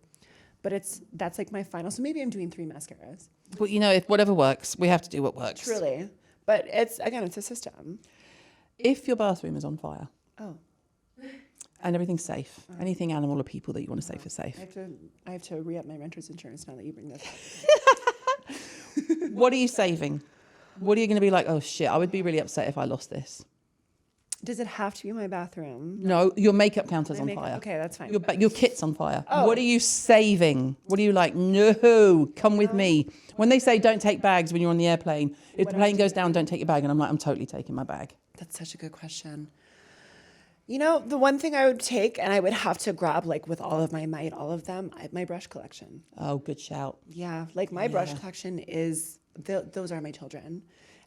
But that's like my final. So maybe I'm doing 3 mascaras. But if whatever works, we have to do what works. Truly. But it's a system. If your bathroom is on fire. And everything's safe. Anything animal or people that you want to save is safe. I have to re-up my renter's insurance now that you bring this up. What are you saving? What are you going to be like, oh shit, I would be really upset if I lost this? Does it have to be my bathroom? No, your makeup counter's on fire. Okay, that's fine. Your kit's on fire. What are you saving? What are you like, no, come with me? When they say don't take bags when you're on the airplane, if the plane goes down, don't take your bag. And I'm like, I'm totally taking my bag. That's such a good question. The one thing I would take, and I would have to grab like with all of my might, all of them, my brush collection. Oh, good shout. Yeah, like my brush collection is, those are my children.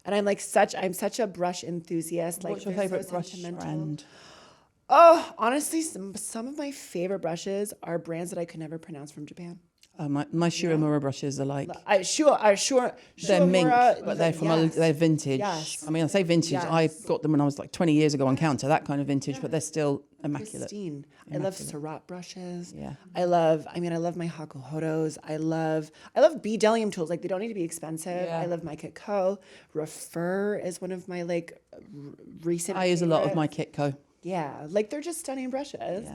And I'm such a brush enthusiast. What's your favorite brush brand? Oh, honestly, some of my favorite brushes are brands that I could never pronounce from Japan. My Shiramura brushes are like... They're mink, but they're vintage. Yes. I say vintage. Yes. I got them when I was like 20 years ago on counter, that kind of vintage, but they're still immaculate. Pristine. I love Surratt brushes. Yeah. I love my Hakuhodos. I love Bdellium tools. Like, they don't need to be expensive. Yeah. I love my Kitco. Refer is one of my like recent I use a lot of my Kitco. Yeah, like they're just stunning brushes.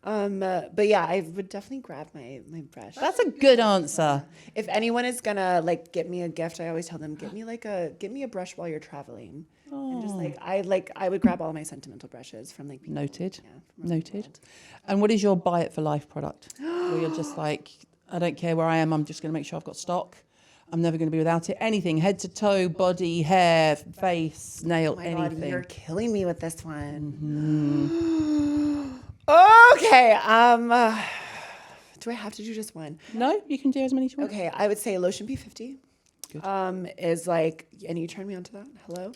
But yeah, I would definitely grab my brush. That's a good answer. If anyone is gonna like get me a gift, I always tell them get me a brush while you're traveling. And just I would grab all my sentimental brushes from like people. Noted. Yeah, from around the Noted. world. And what is your buy it for life product? Where you're just like, I don't care where I am, I'm just going to make sure I've got stock. I'm never going to be without it. Anything, head to toe, body, hair, face, nail, Oh my anything. God, you're killing me with this one. Mm-hmm. Okay. Do I have to do just one? No, you can do as many as you want. Okay, I would say lotion P50. Good. Is like, and you turned me on to that. Hello,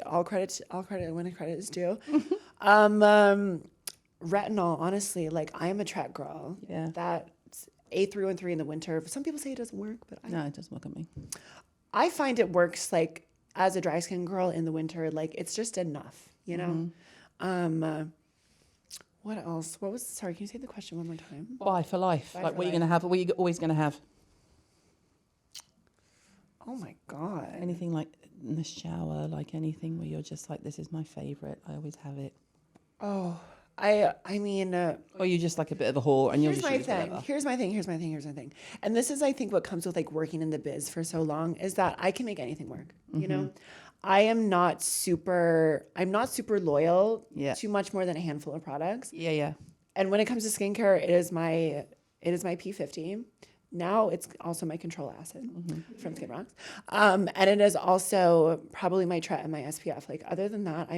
all credit when credit is due. Retinol, honestly, like I am a track girl. Yeah. That's A313 in the winter. Some people say it doesn't work, but No, it doesn't work on me. I find it works like as a dry skin girl in the winter. Like it's just enough, you know. What else? Sorry, can you say the question one more time? Buy for life. Buy Like for what are you life. going to have? What are you always going to have? Oh my God. Anything like in the shower, like anything where you're just like, this is my favorite. I always have it. Oh, I mean, Or you just like a bit of a whore and you'll here's just my use thing. whatever. Here's my thing. And this is, I think, what comes with like working in the biz for so long is that I can make anything work. You know, I'm not super loyal Yeah. to much more than a handful of products. Yeah. And when it comes to skincare, it is my P50. Now it's also my control acid from Skin Rocks. And it is also probably my Tret and my SPF. Like other than that,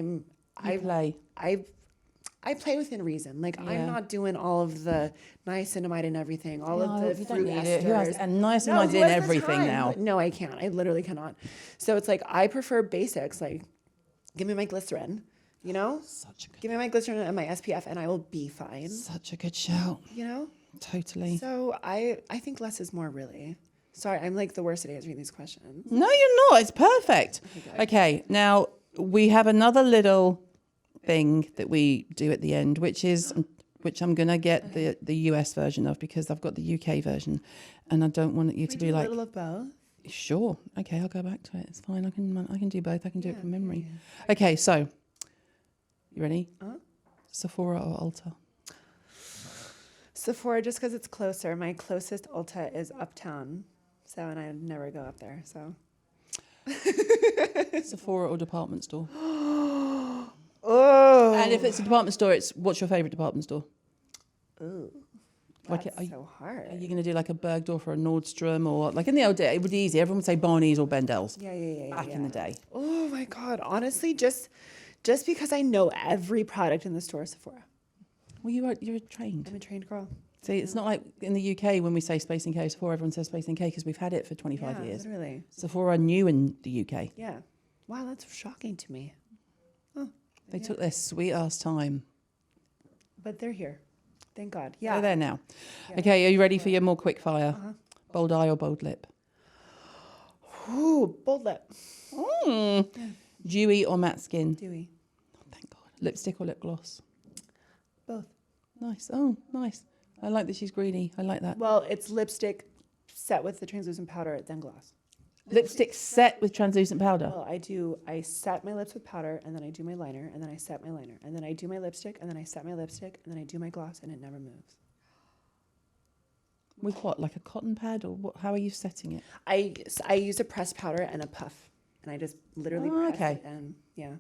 I play within reason. Like I'm not doing all of the niacinamide and everything, all of the you don't fruit need esters. it. Who has, and niacinade's No, in who has the everything time? now. No, I can't. I literally cannot. So it's like I prefer basics. Like give me my glycerin, you know? Give me my glycerin and my SPF and I will be fine. Such a good shout. You know? Totally. So I think less is more, really. Sorry, I'm like the worst at answering these questions. No, you're not. It's perfect. Okay, now we have another little thing that we do at the end, which I'm going to get the US version of because I've got the UK version and I don't want you to be like, a little of both. sure, okay, I'll go back to it. It's fine. I can do both. I can do it from memory. Yeah. Okay, so you ready? Sephora or Ulta? Sephora, just because it's closer. My closest Ulta is uptown, and I never go up there. So Sephora or department store? Oh. And if it's a department store, what's your favorite department store? Ooh. Like, That's so hard. Are you going to do like a Bergdorf or a Nordstrom or like in the old day? It would be easy. Everyone would say Barney's or Bendel's. Yeah. Back in the day. Oh my God. Honestly, just because I know every product in the store, Sephora. Well, you're trained. I'm a trained girl. See, it's not like in the UK when we say Space NK, Sephora, everyone says Space NK because we've had it for 25 years. Literally. Sephora new in the UK. Yeah. Wow, that's shocking to me. They took their sweet ass time. But they're here. Thank God. Yeah. They're there now. Yeah. Okay, are you ready for your more quick fire? Bold eye or bold lip? Ooh, bold lip. Dewy or matte skin? Dewy. Oh, thank God. Lipstick or lip gloss? Both. Nice. Oh, nice. I like that she's greedy. I like that. Well, it's lipstick set with the translucent powder, then gloss. Lipstick set with translucent powder? Well, I set my lips with powder, and then I do my liner, and then I set my liner, and then I do my lipstick, and then I set my lipstick, and then I do my gloss, and it never moves. With what? Like a cotton pad? Or what? How are you setting it? I use a pressed powder and a puff, and I just literally press it. And yeah.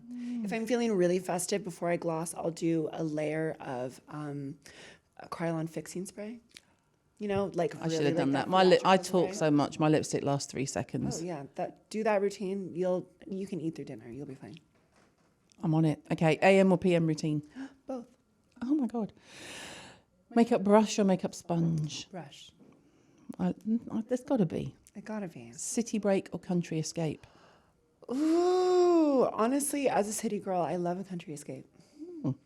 If I'm feeling really festive before I gloss, I'll do a layer of a Krylon fixing spray. You know, like I should have done that. I talk so much. My lipstick lasts 3 seconds. Oh yeah, do that routine. You can eat through dinner. You'll be fine. I'm on it. Okay, AM or PM routine? Both. Oh my God. Makeup brush or makeup sponge? Brush. There's got to be. It gotta be. City break or country escape? Ooh, honestly, as a city girl, I love a country escape.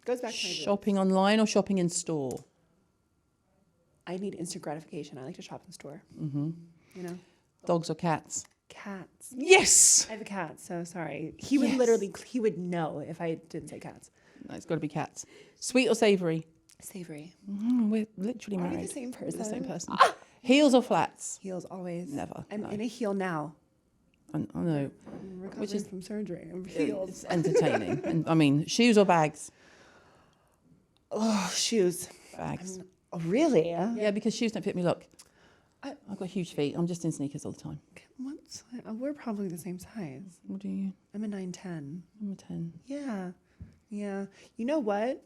Goes back to my Shopping online or shopping in store? I need instant gratification. I like to shop in store. You know? Dogs or cats? Cats. Yes! I have a cat, so sorry. He would know if I didn't say cats. No, it's got to be cats. Sweet or savoury? Savory. We're literally Are we married. the same person? We're the same person. Heels or flats? Heels always. Never. I'm no. in a heel now. I know. I'm recovering from surgery. I'm heels. It's entertaining. And I mean, shoes or bags? Oh, shoes. fags. Oh, really? Yeah, because shoes don't fit me. Look, I've got huge feet. I'm just in sneakers all the time. We're probably the same size. What are you? I'm a 9'10". I'm a 10. Yeah. Yeah. You know what?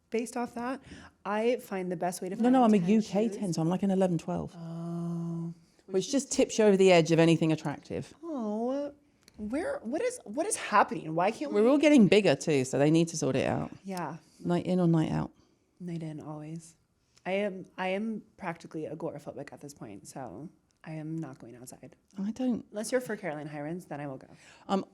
Based off that, I find the best way to find No, I'm a 10 UK shoes. 10, so I'm like an 11, 12. Oh. Which just tips you over the edge of anything attractive. Oh. What is happening? Why can't we? We're all getting bigger too, so they need to sort it out. Yeah. Night in or night out? Night in always. I am practically agoraphobic at this point, so I am not going outside. I don't. Unless you're for Caroline Hirons, then I will go. I'm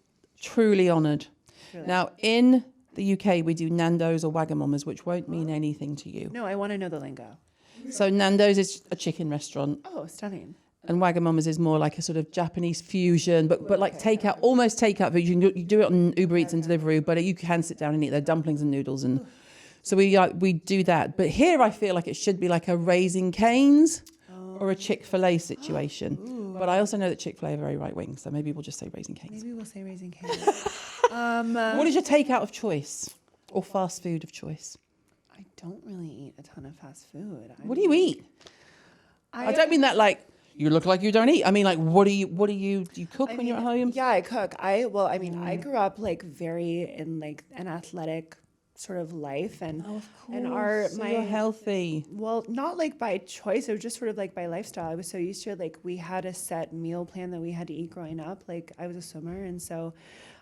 truly honoured. Truly. Now, in the UK, we do Nando's or Wagamamas, which won't mean anything to you. No, I want to know the lingo. So Nando's is a chicken restaurant, Oh, stunning. and Wagamamas is more like a sort of Japanese fusion, but like takeout, almost takeout. But you do it on Uber Eats and Deliveroo, but you can sit down and eat their dumplings and noodles, and so we do that. But here, I feel like it should be like a Raising Cane's or a Chick-fil-A situation. But I also know that Chick-fil-A are very right wing, so maybe we'll just say Raising Cane's. Maybe we'll say Raising Cane's. What is your takeout of choice or fast food of choice? I don't really eat a ton of fast food. What do you eat? I don't mean that like you look like you don't eat. I mean like what do you do you cook when you're at home? Yeah, I cook. I grew up like very in like an athletic sort of life, and So you're healthy. well, not like by choice, it was just sort of like by lifestyle. I was so used to it, like we had a set meal plan that we had to eat growing up. Like I was a swimmer, and so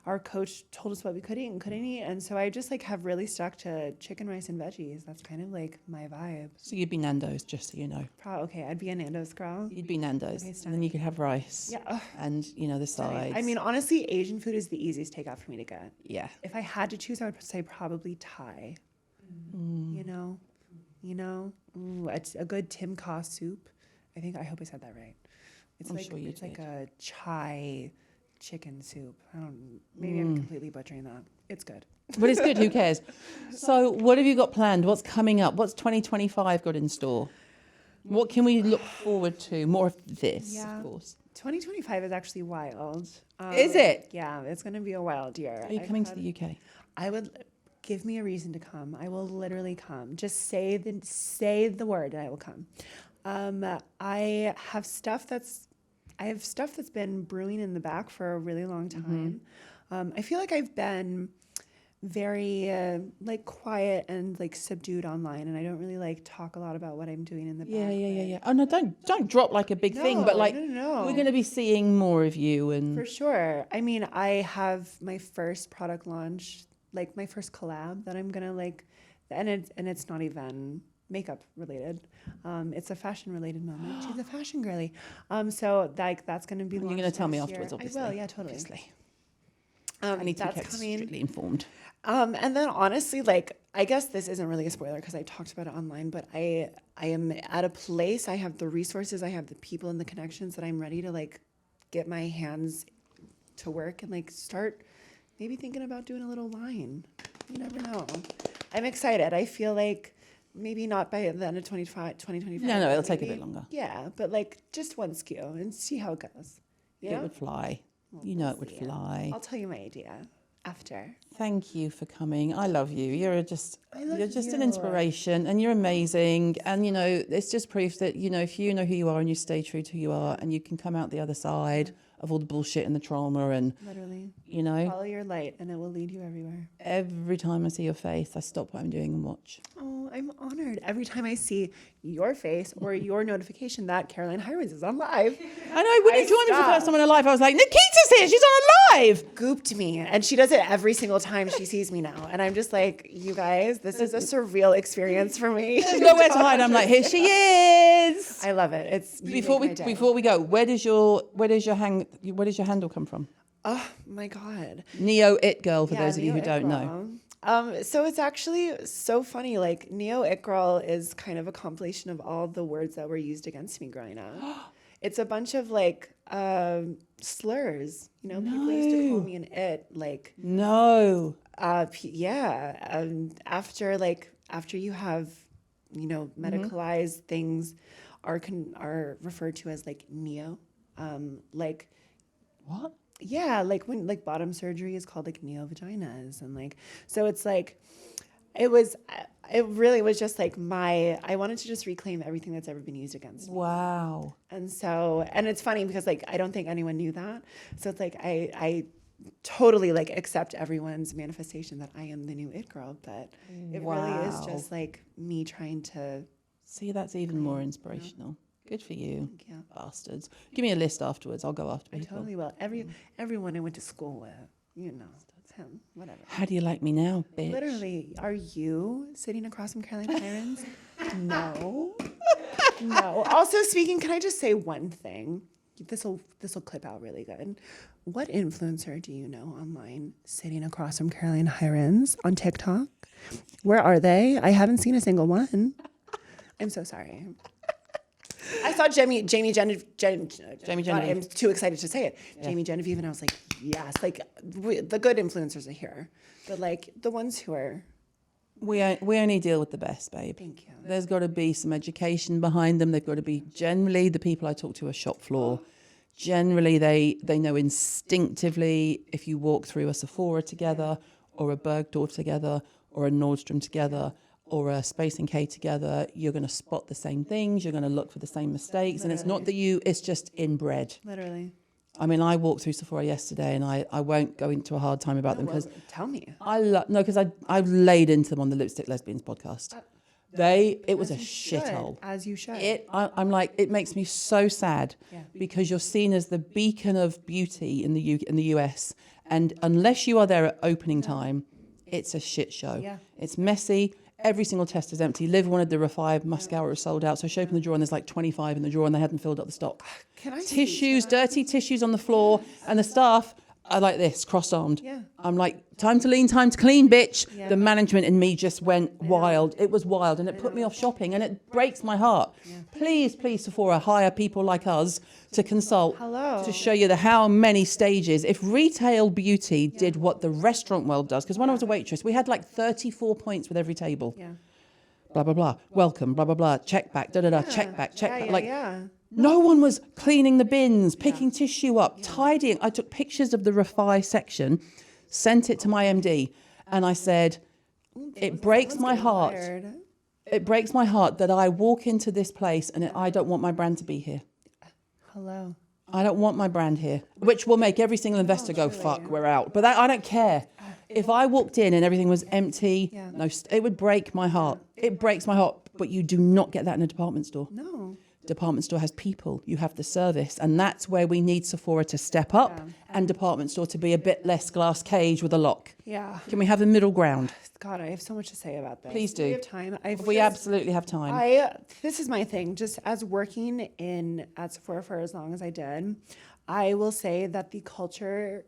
our coach told us what we could eat and couldn't eat, and so I just like have really stuck to chicken, rice, and veggies. That's kind of like my vibe. So you'd be Nando's, just so you know. Okay, I'd be a Nando's girl. You'd be Nando's, Okay, and then you could have rice. Yeah. And the sides. I mean, honestly, Asian food is the easiest takeout for me to get. yeah. If I had to choose, I would say probably Thai. You know, it's a good Tim Kha soup. I hope I said that right. It's I'm like sure you it's like did. a chai chicken soup. Maybe I'm completely butchering that. It's good. But it's good. Who cares? So what have you got planned? What's coming up? What's 2025 got in store? What can we look forward to? More of this, of course. 2025 is actually wild. Is it? Yeah, it's going to be a wild year. Are you coming to the UK? I would give me a reason to come. I will literally come. Just say the word and I will come. I have stuff that's been brewing in the back for a really long time. I feel like I've been very like quiet and like subdued online, and I don't really like talk a lot about what I'm doing in the back. Yeah. Oh no, don't drop like a big thing, but like no. we're going to be seeing more of you and For sure. I mean, I have my first product launch, like my first collab that I'm gonna like, and it's not even makeup related. It's a fashion related moment. She's a fashion girly. So like that's gonna be. you're going to tell me next year. afterwards, obviously. I will. Yeah, totally. Obviously. I need to be that's kept strictly informed. And then honestly, like, I guess this isn't really a spoiler because I talked about it online, but I am at a place, I have the resources, I have the people and the connections that I'm ready to like get my hands to work and like start maybe thinking about doing a little line. You never know. I'm excited. I feel like maybe not by the end of 2025. No, it'll take a maybe- bit longer. Yeah, but like just one SKU and see how it goes. You It know? would fly. Well, You know we'll it would see. fly. I'll tell you my idea after. Thank you for coming. I love you. You're just an you. inspiration, and you're amazing. And it's just proof that if you know who you are and you stay true to who you are, and you can come out the other side of all the bullshit and the trauma, and Literally. follow your light and it will lead you everywhere. every time I see your face, I stop what I'm doing and watch. Oh, I'm honored. Every time I see your face or your notification that Caroline Hirons is on live, I know when I you joined me for the stop. first time in her life, I was like, Nykita's here. She's on live. gooped me. And she does it every single time she sees me now. And I'm just like, you guys, this is a surreal experience for me. There's nowhere to hide. I'm like, here she is. I love it. Before we go, where does your handle come from? Oh my God. Neo It Girl, for those of you who don't know. So it's actually so funny. Like Neo It Girl is kind of a compilation of all the words that were used against me growing up. It's a bunch of like slurs. People used to call me an it. Like No. after you have medicalized things are referred to as like neo. Like What? yeah, like when like bottom surgery is called like neo vaginas, and like so it's like it was it really was just like I wanted to just reclaim everything that's ever been used against me. Wow. And so, and it's funny because like, I don't think anyone knew that. So it's like, I totally like accept everyone's manifestation that I am the new it girl, but it really is just like me trying to. See, that's even more inspirational. Good for you, Thank you. bastards. Give me a list afterwards. I'll go after I people. totally will. Everyone I went to school with, you know, him, whatever. How do you like me now, bitch? Literally, are you sitting across from Caroline Hirons? No. No. Also speaking, can I just say one thing? This'll clip out really good. What influencer do you know online sitting across from Caroline Hirons on TikTok? Where are they? I haven't seen a single one. I'm so sorry. I saw Jamie Genevieve. I'm too excited to say it. Yeah. Jamie Genevieve, and I was like, yes, like the good influencers are here, but like the ones who are. We only deal with the best, babe. Thank you. There's got to be some education behind them. They've got to be generally the people I talk to are shop floor. Generally, they know instinctively if you walk through a Sephora together, or a Bergdorf together, or a Nordstrom together, or a Space & K together, you're going to spot the same things. You're going to look for the same mistakes. Literally. And it's not that it's just inbred. Literally. I mean, I walked through Sephora yesterday, and I won't go into a hard time about them because tell me. Because I've laid into them on the Lipstick Lesbians podcast. It was a shithole. As you should. I'm like, it makes me so sad because you're seen as the beacon of beauty in the US, and unless you are there at opening time, it's a shit show. Yeah. It's messy. Every single test is empty. Liv wanted the Revive mascara was sold out, so she opened the drawer and there's like 25 in the drawer and they hadn't filled up the stock. Can I tissues, dirty tissues on the floor, and the staff are like this, cross-armed. Yeah. I'm like, time to lean, time to clean, bitch. Yeah. The management in me just went wild. It was wild, and it put me off shopping, and it breaks my heart. Yeah. Please, Sephora, hire people like us to consult, to show you how many stages. If retail beauty did what the restaurant world does, because when I was a waitress, we had like 34 points with every table. Yeah. Blah, blah, blah. Welcome, blah, blah, blah. Check back, da-da-da, check back, check back. Like, yeah. no one was cleaning the bins, picking tissue up, tidying. I took pictures of the Refi section, sent it to my MD, and I said, it breaks my heart. It breaks my heart that I walk into this place and I don't want my brand to be here. Hello. I don't want my brand here, which will make every single investor go, fuck, we're out. But I don't care. If I walked in and everything was empty, it would break my heart. It breaks my heart. But you do not get that in a department store. No. Department store has people. You have the service. And that's where we need Sephora to step up and department store to be a bit less glass cage with a lock. Yeah. Can we have a middle ground? God, I have so much to say about this. Please do. We have time. We absolutely have time. This is my thing. Just as working at Sephora for as long as I did, I will say that the culture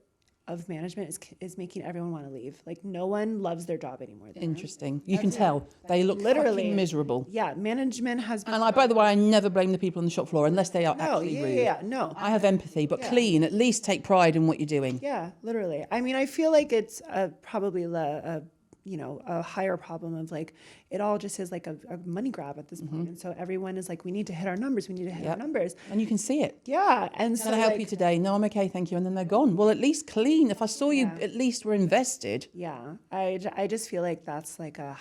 of management is making everyone want to leave. Like, no one loves their job anymore. Interesting. You can tell. They look literally miserable. Yeah, management has been... And by the way, I never blame the people on the shop floor unless they are actually rude. Yeah, no. I have empathy, but clean. At least take pride in what you're doing. Yeah, literally. I mean, I feel like it's probably a higher problem of like, it all just is like a money grab at this point. And so everyone is like, we need to hit our numbers. We need to hit our numbers. And you can see it. Yeah. And so can I help you today? No, I'm okay. Thank you. And then they're gone. Well, at least clean. If I saw you, at least we're invested. Yeah. I just feel like that's like a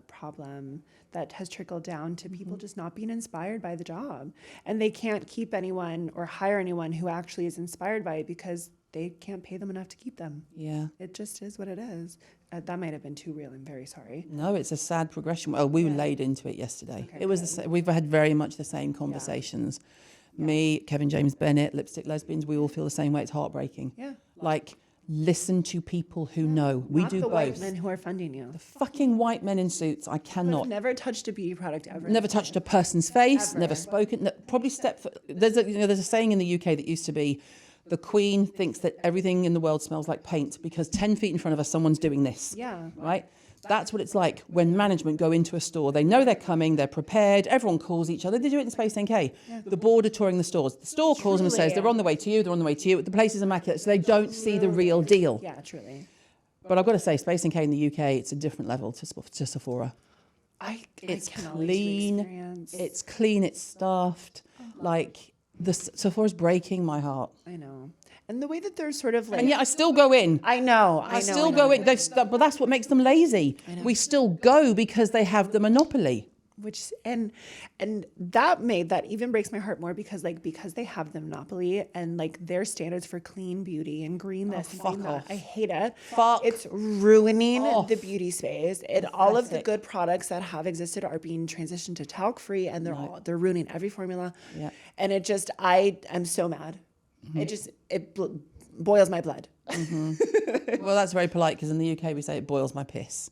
problem that has trickled down to people just not being inspired by the job. And they can't keep anyone or hire anyone who actually is inspired by it because they can't pay them enough to keep them. Yeah. It just is what it is. That might have been too real. I'm very sorry. No, it's a sad progression. Well, we laid into it yesterday. Okay, it was we've had very much the same conversations. Yeah. Me, Kevin James Bennett, Lipstick Lesbians, we all feel the same way. It's heartbreaking. Yeah. Like, listen to people who know. We do both. Not the white men who are funding you. The fucking white men in suits. I cannot. I've never touched a beauty product ever. Never touched a person's face. Ever. Never spoken. Probably there's a saying in the UK that used to be, the Queen thinks that everything in the world smells like paint because 10 feet in front of us, someone's doing this. Yeah. Right? That's what it's like when management go into a store. They know they're coming, they're prepared, everyone calls each other. They do it in Space NK. Yeah. The board are touring the stores. The store calls them and says, they're on the way to you, they're on the way to you. The place is immaculate, so they don't see the real deal. Yeah, truly. But I've got to say, Space NK in the UK, it's a different level to Sephora. It's clean, it's clean, it's staffed. Like, Sephora's breaking my heart. I know. And the way that they're sort of like, And yet I still go in. I know. I still go in. But that's what makes them lazy. We still go because they have the monopoly. Which and that even breaks my heart more because they have the monopoly and like their standards for clean beauty and green this and green that. I hate it. It's ruining the beauty space. All of the good products that have existed are being transitioned to talc free, and they're ruining every formula. Yeah. And I am so mad. It boils my blood. Well, that's very polite because in the UK we say it boils my piss.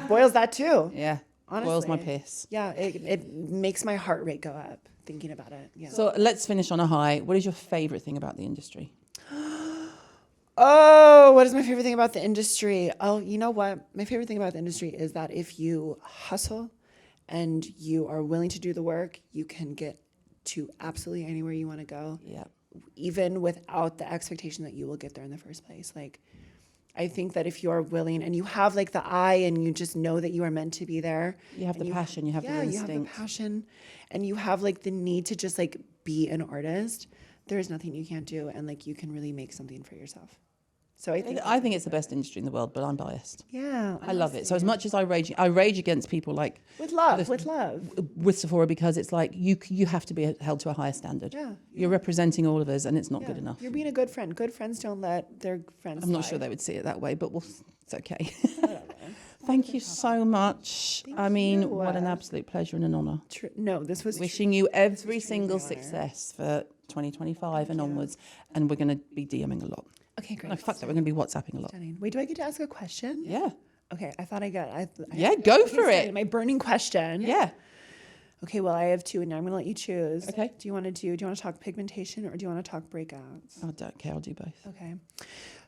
Boils that too. Yeah. Honestly. Boils my piss. Yeah, it makes my heart rate go up thinking about it. Yeah. So let's finish on a high. What is your favorite thing about the industry? Oh, what is my favorite thing about the industry? Oh, you know what? My favorite thing about the industry is that if you hustle and you are willing to do the work, you can get to absolutely anywhere you want to go. Yeah. Even without the expectation that you will get there in the first place. Like, I think that if you are willing and you have like the eye and you just know that you are meant to be there. You have the passion, you have the instinct. You have the passion and you have like the need to just like be an artist. There is nothing you can't do, and like you can really make something for yourself. So I think it's the best industry in the world, but I'm biased. Yeah. I love it. So as much as I rage against people like with love with Sephora, because it's like you have to be held to a higher standard. Yeah. You're representing all of us, and it's not good enough. You're being a good friend. Good friends don't let their friends I'm not sure they would see it that way, but it's okay. Thank you so much. What an absolute pleasure and an honour. No, this was wishing you every single success for 2025 and onwards, and we're going to be DMing a lot. Okay, great. No, fuck that. We're going to be WhatsApping a lot. Wait, do I get to ask a question? Yeah. Okay, I thought I got. Go for it. My burning question. Yeah. Okay, well, I have two, and now I'm going to let you choose. Okay. Do you want to talk pigmentation or do you want to talk breakouts? I don't care. I'll do both. Okay.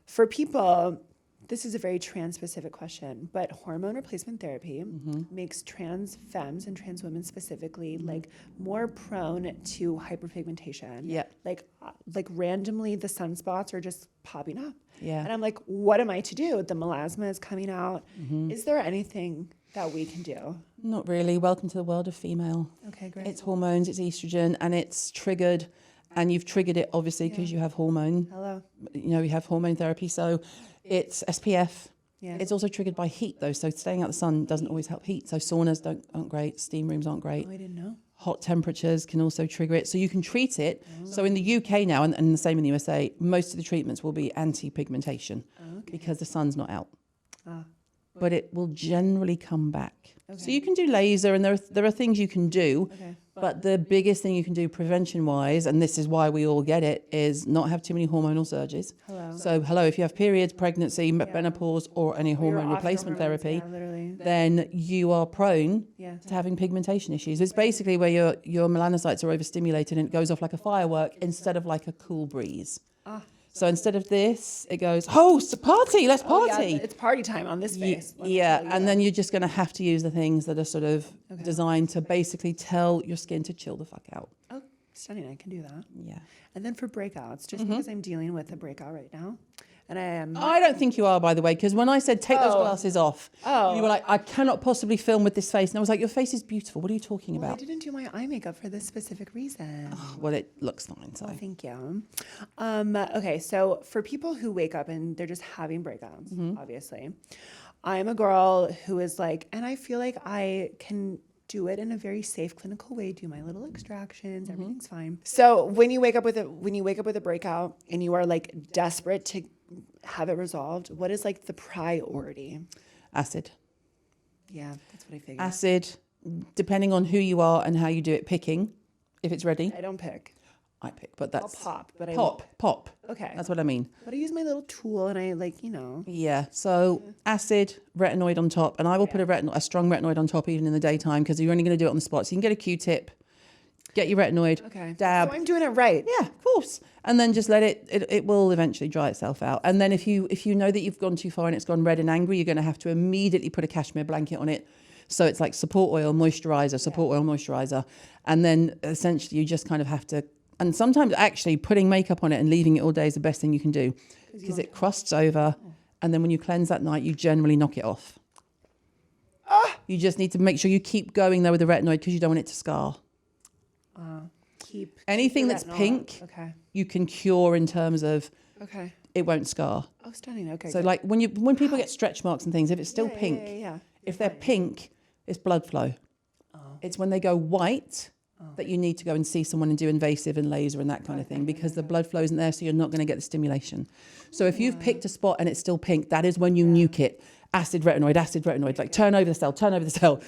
For people, this is a very trans-specific question, but hormone replacement therapy makes trans femmes and trans women specifically like more prone to hyperpigmentation. Yeah. Like randomly the sunspots are just popping up. Yeah. And I'm like, what am I to do? The melasma is coming out. Is there anything that we can do? Not really. Welcome to the world of female. Okay, great. It's hormones, it's estrogen, and it's triggered. And you've triggered it, obviously, because you have hormone. Hello. You have hormone therapy. So it's SPF. Yeah. It's also triggered by heat, though. So staying out the sun doesn't always help heat. So saunas aren't great. Steam rooms aren't great. Oh, I didn't know. Hot temperatures can also trigger it. So you can treat it. So in the UK now, and the same in the USA, most of the treatments will be anti-pigmentation because the sun's not out. But it will generally come back. Okay. So you can do laser, and there are things you can do. Okay. But the biggest thing you can do prevention-wise, and this is why we all get it, is not have too many hormonal surges. So if you have periods, pregnancy, menopause, or any hormone replacement therapy, then you are prone to having pigmentation issues. It's basically where your melanocytes are overstimulated and it goes off like a firework instead of like a cool breeze. So instead of this, it goes, it's a party, let's party. Yeah, it's party time on this face. And then you're just going to have to use the things that are sort of designed to basically tell your skin to chill the fuck out. Oh, stunning. I can do that. Yeah. And then for breakouts, just because I'm dealing with a breakout right now, and I am... I don't think you are, by the way, because when I said take those glasses off, you were like, I cannot possibly film with this face. And I was like, your face is beautiful. What are you talking about? I didn't do my eye makeup for this specific reason. Well, it looks fine, so. Well, thank you. Okay, so for people who wake up and they're just having breakouts, obviously, I'm a girl who is like, and I feel like I can do it in a very safe clinical way, do my little extractions, everything's fine. So when you wake up with a breakout and you are like desperate to have it resolved, what is like the priority? Acid. Yeah, that's what I figured. Acid, depending on who you are and how you do it, picking, if it's ready. I don't pick. I pick, but that's... I'll pop, but Pop. Okay. That's what I mean. But I use my little tool and I Yeah, so acid, retinoid on top, and I will put a strong retinoid on top even in the daytime because you're only going to do it on the spot. So you can get a Q-tip, get your retinoid, dab. So I'm doing it right. Yeah, of course. And then just let it will eventually dry itself out. And then if you know that you've gone too far and it's gone red and angry, you're going to have to immediately put a cashmere blanket on it. So it's like support oil, moisturizer. And then essentially you just kind of have to, and sometimes actually putting makeup on it and leaving it all day is the best thing you can do because it crusts over. And then when you cleanse that night, you generally knock it off. You just need to make sure you keep going though with the retinoid because you don't want it to scar. Anything that's pink, you can cure in terms of Okay. it won't scar. Oh, stunning. Okay. So good. like when people get stretch marks and things, if it's still pink, if they're pink, it's blood flow. It's when they go white that you need to go and see someone and do invasive and laser and that kind of thing, because the blood flow isn't there, so you're not going to get the stimulation. So if you've picked a spot and it's still pink, that is when you nuke it. Acid retinoid, like turn over the cell.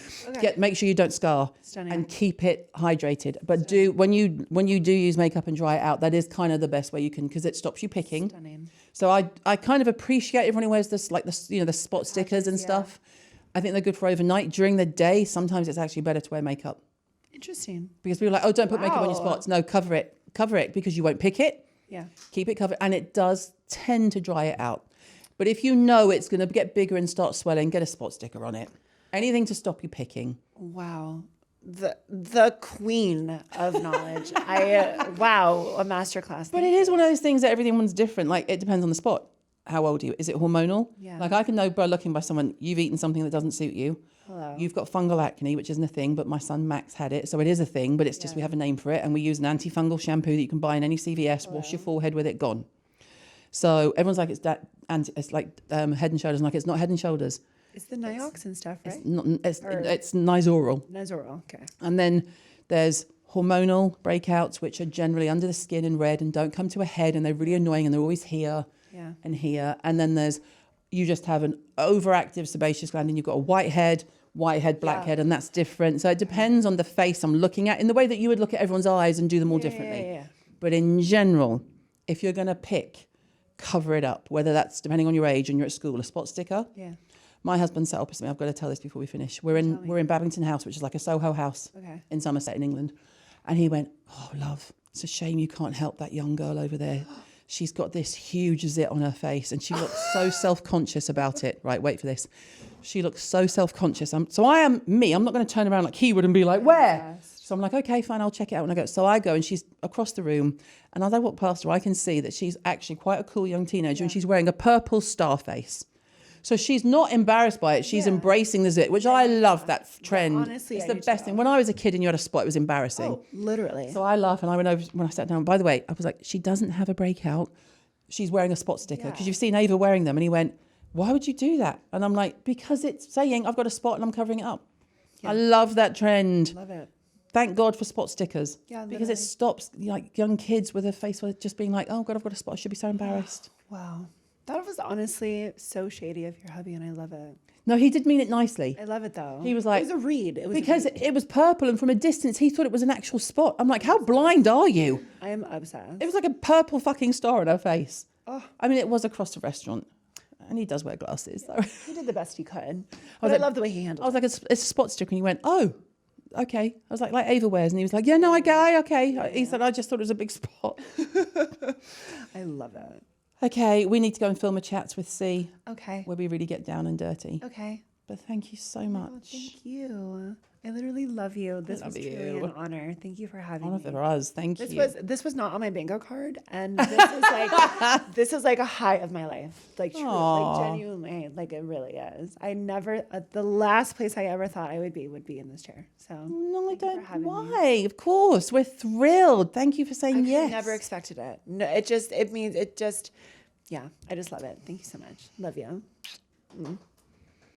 Make sure you don't scar. Stunning. And keep it hydrated. But when you do use makeup and dry it out, that is kind of the best way you can, because it stops you picking. Stunning. So I kind of appreciate everyone who wears this, like the spot stickers and stuff. I think they're good for overnight. During the day, sometimes it's actually better to wear makeup. Interesting. Because people are like, oh, don't put makeup on your spots. No, cover it because you won't pick it. Yeah. Keep it covered. And it does tend to dry it out. But if you know it's going to get bigger and start swelling, get a spot sticker on it. Anything to stop you picking. Wow. The queen of knowledge. Wow, a masterclass. But it is one of those things that everyone's different. Like, it depends on the spot. How old are you? Is it hormonal? Yeah. Like, I can know by looking by someone, you've eaten something that doesn't suit you. Hello. You've got fungal acne, which isn't a thing, but my son Max had it. So it is a thing, but it's just we have a name for it. And we use an antifungal shampoo that you can buy in any CVS, wash your forehead with it, gone. So everyone's like, it's like Head and Shoulders. I'm like, it's not Head and Shoulders. It's the Nioxin stuff, right? It's Nizoral. Nizoral, okay. And then there's hormonal breakouts, which are generally under the skin and red and don't come to a head, and they're really annoying, and they're always here and here. And then you just have an overactive sebaceous gland, and you've got a white head, black head, and that's different. So it depends on the face I'm looking at, in the way that you would look at everyone's eyes and do them all differently. Yeah. But in general, if you're going to pick, cover it up, whether that's, depending on your age and you're at school, a spot sticker. Yeah. My husband sat opposite me. I've got to tell this before we finish. We're in Babington House, which is like a Soho house in Somerset in England. And he went, oh, love, it's a shame you can't help that young girl over there. She's got this huge zit on her face and she looks so self-conscious about it. Right, wait for this. She looks so self-conscious. So I am me. I'm not going to turn around like he would and be like, where? So I'm like, okay, fine, I'll check it out when I go. So I go and she's across the room. And as I walk past her, I can see that she's actually quite a cool young teenager and she's wearing a purple star face. So she's not embarrassed by it. She's embracing the zit, which I love that trend. Honestly, it's the best thing. When I was a kid and you had a spot, it was embarrassing. Oh, literally. So I laugh and I went over when I sat down. By the way, I was like, she doesn't have a breakout. She's wearing a spot sticker because you've seen Ava wearing them. And he went, why would you do that? And I'm like, because it's saying I've got a spot and I'm covering it up. Yeah. I love that trend. Love it. Thank God for spot stickers. Yeah, because it stops like young kids with a face with just being like, oh God, I've got a spot. I should be so embarrassed. Wow. That was honestly so shady of your hubby, and I love it. No, he did mean it nicely. I love it though. He was like, it was a read. It was purple, and from a distance, he thought it was an actual spot. I'm like, how blind are you? I am obsessed. It was like a purple fucking star on her face. Oh. I mean, it was across the restaurant, and he does wear glasses. So. He did the best he could. I love the way he handled it. I was like, it's a spot sticker, and he went, oh, okay. I was like Ava wears, and he was like, yeah, no, okay. Yeah. He said, I just thought it was a big spot. I love it. Okay, we need to go and film a Chats with C. Okay. Where we really get down and dirty. Okay. But thank you so much. Oh, thank you. I literally love you. This was truly an honor. Thank you for having me. Honor for us. Thank you. This was not on my bingo card, and this is like a high of my life. Like truly, like genuinely, like it really is. I never the last place I ever thought I would be in this chair. So no, I don't. Why? Of course, we're thrilled. Thank you for saying yes. I never expected it. No, yeah. I just love it. Thank you so much. Love you.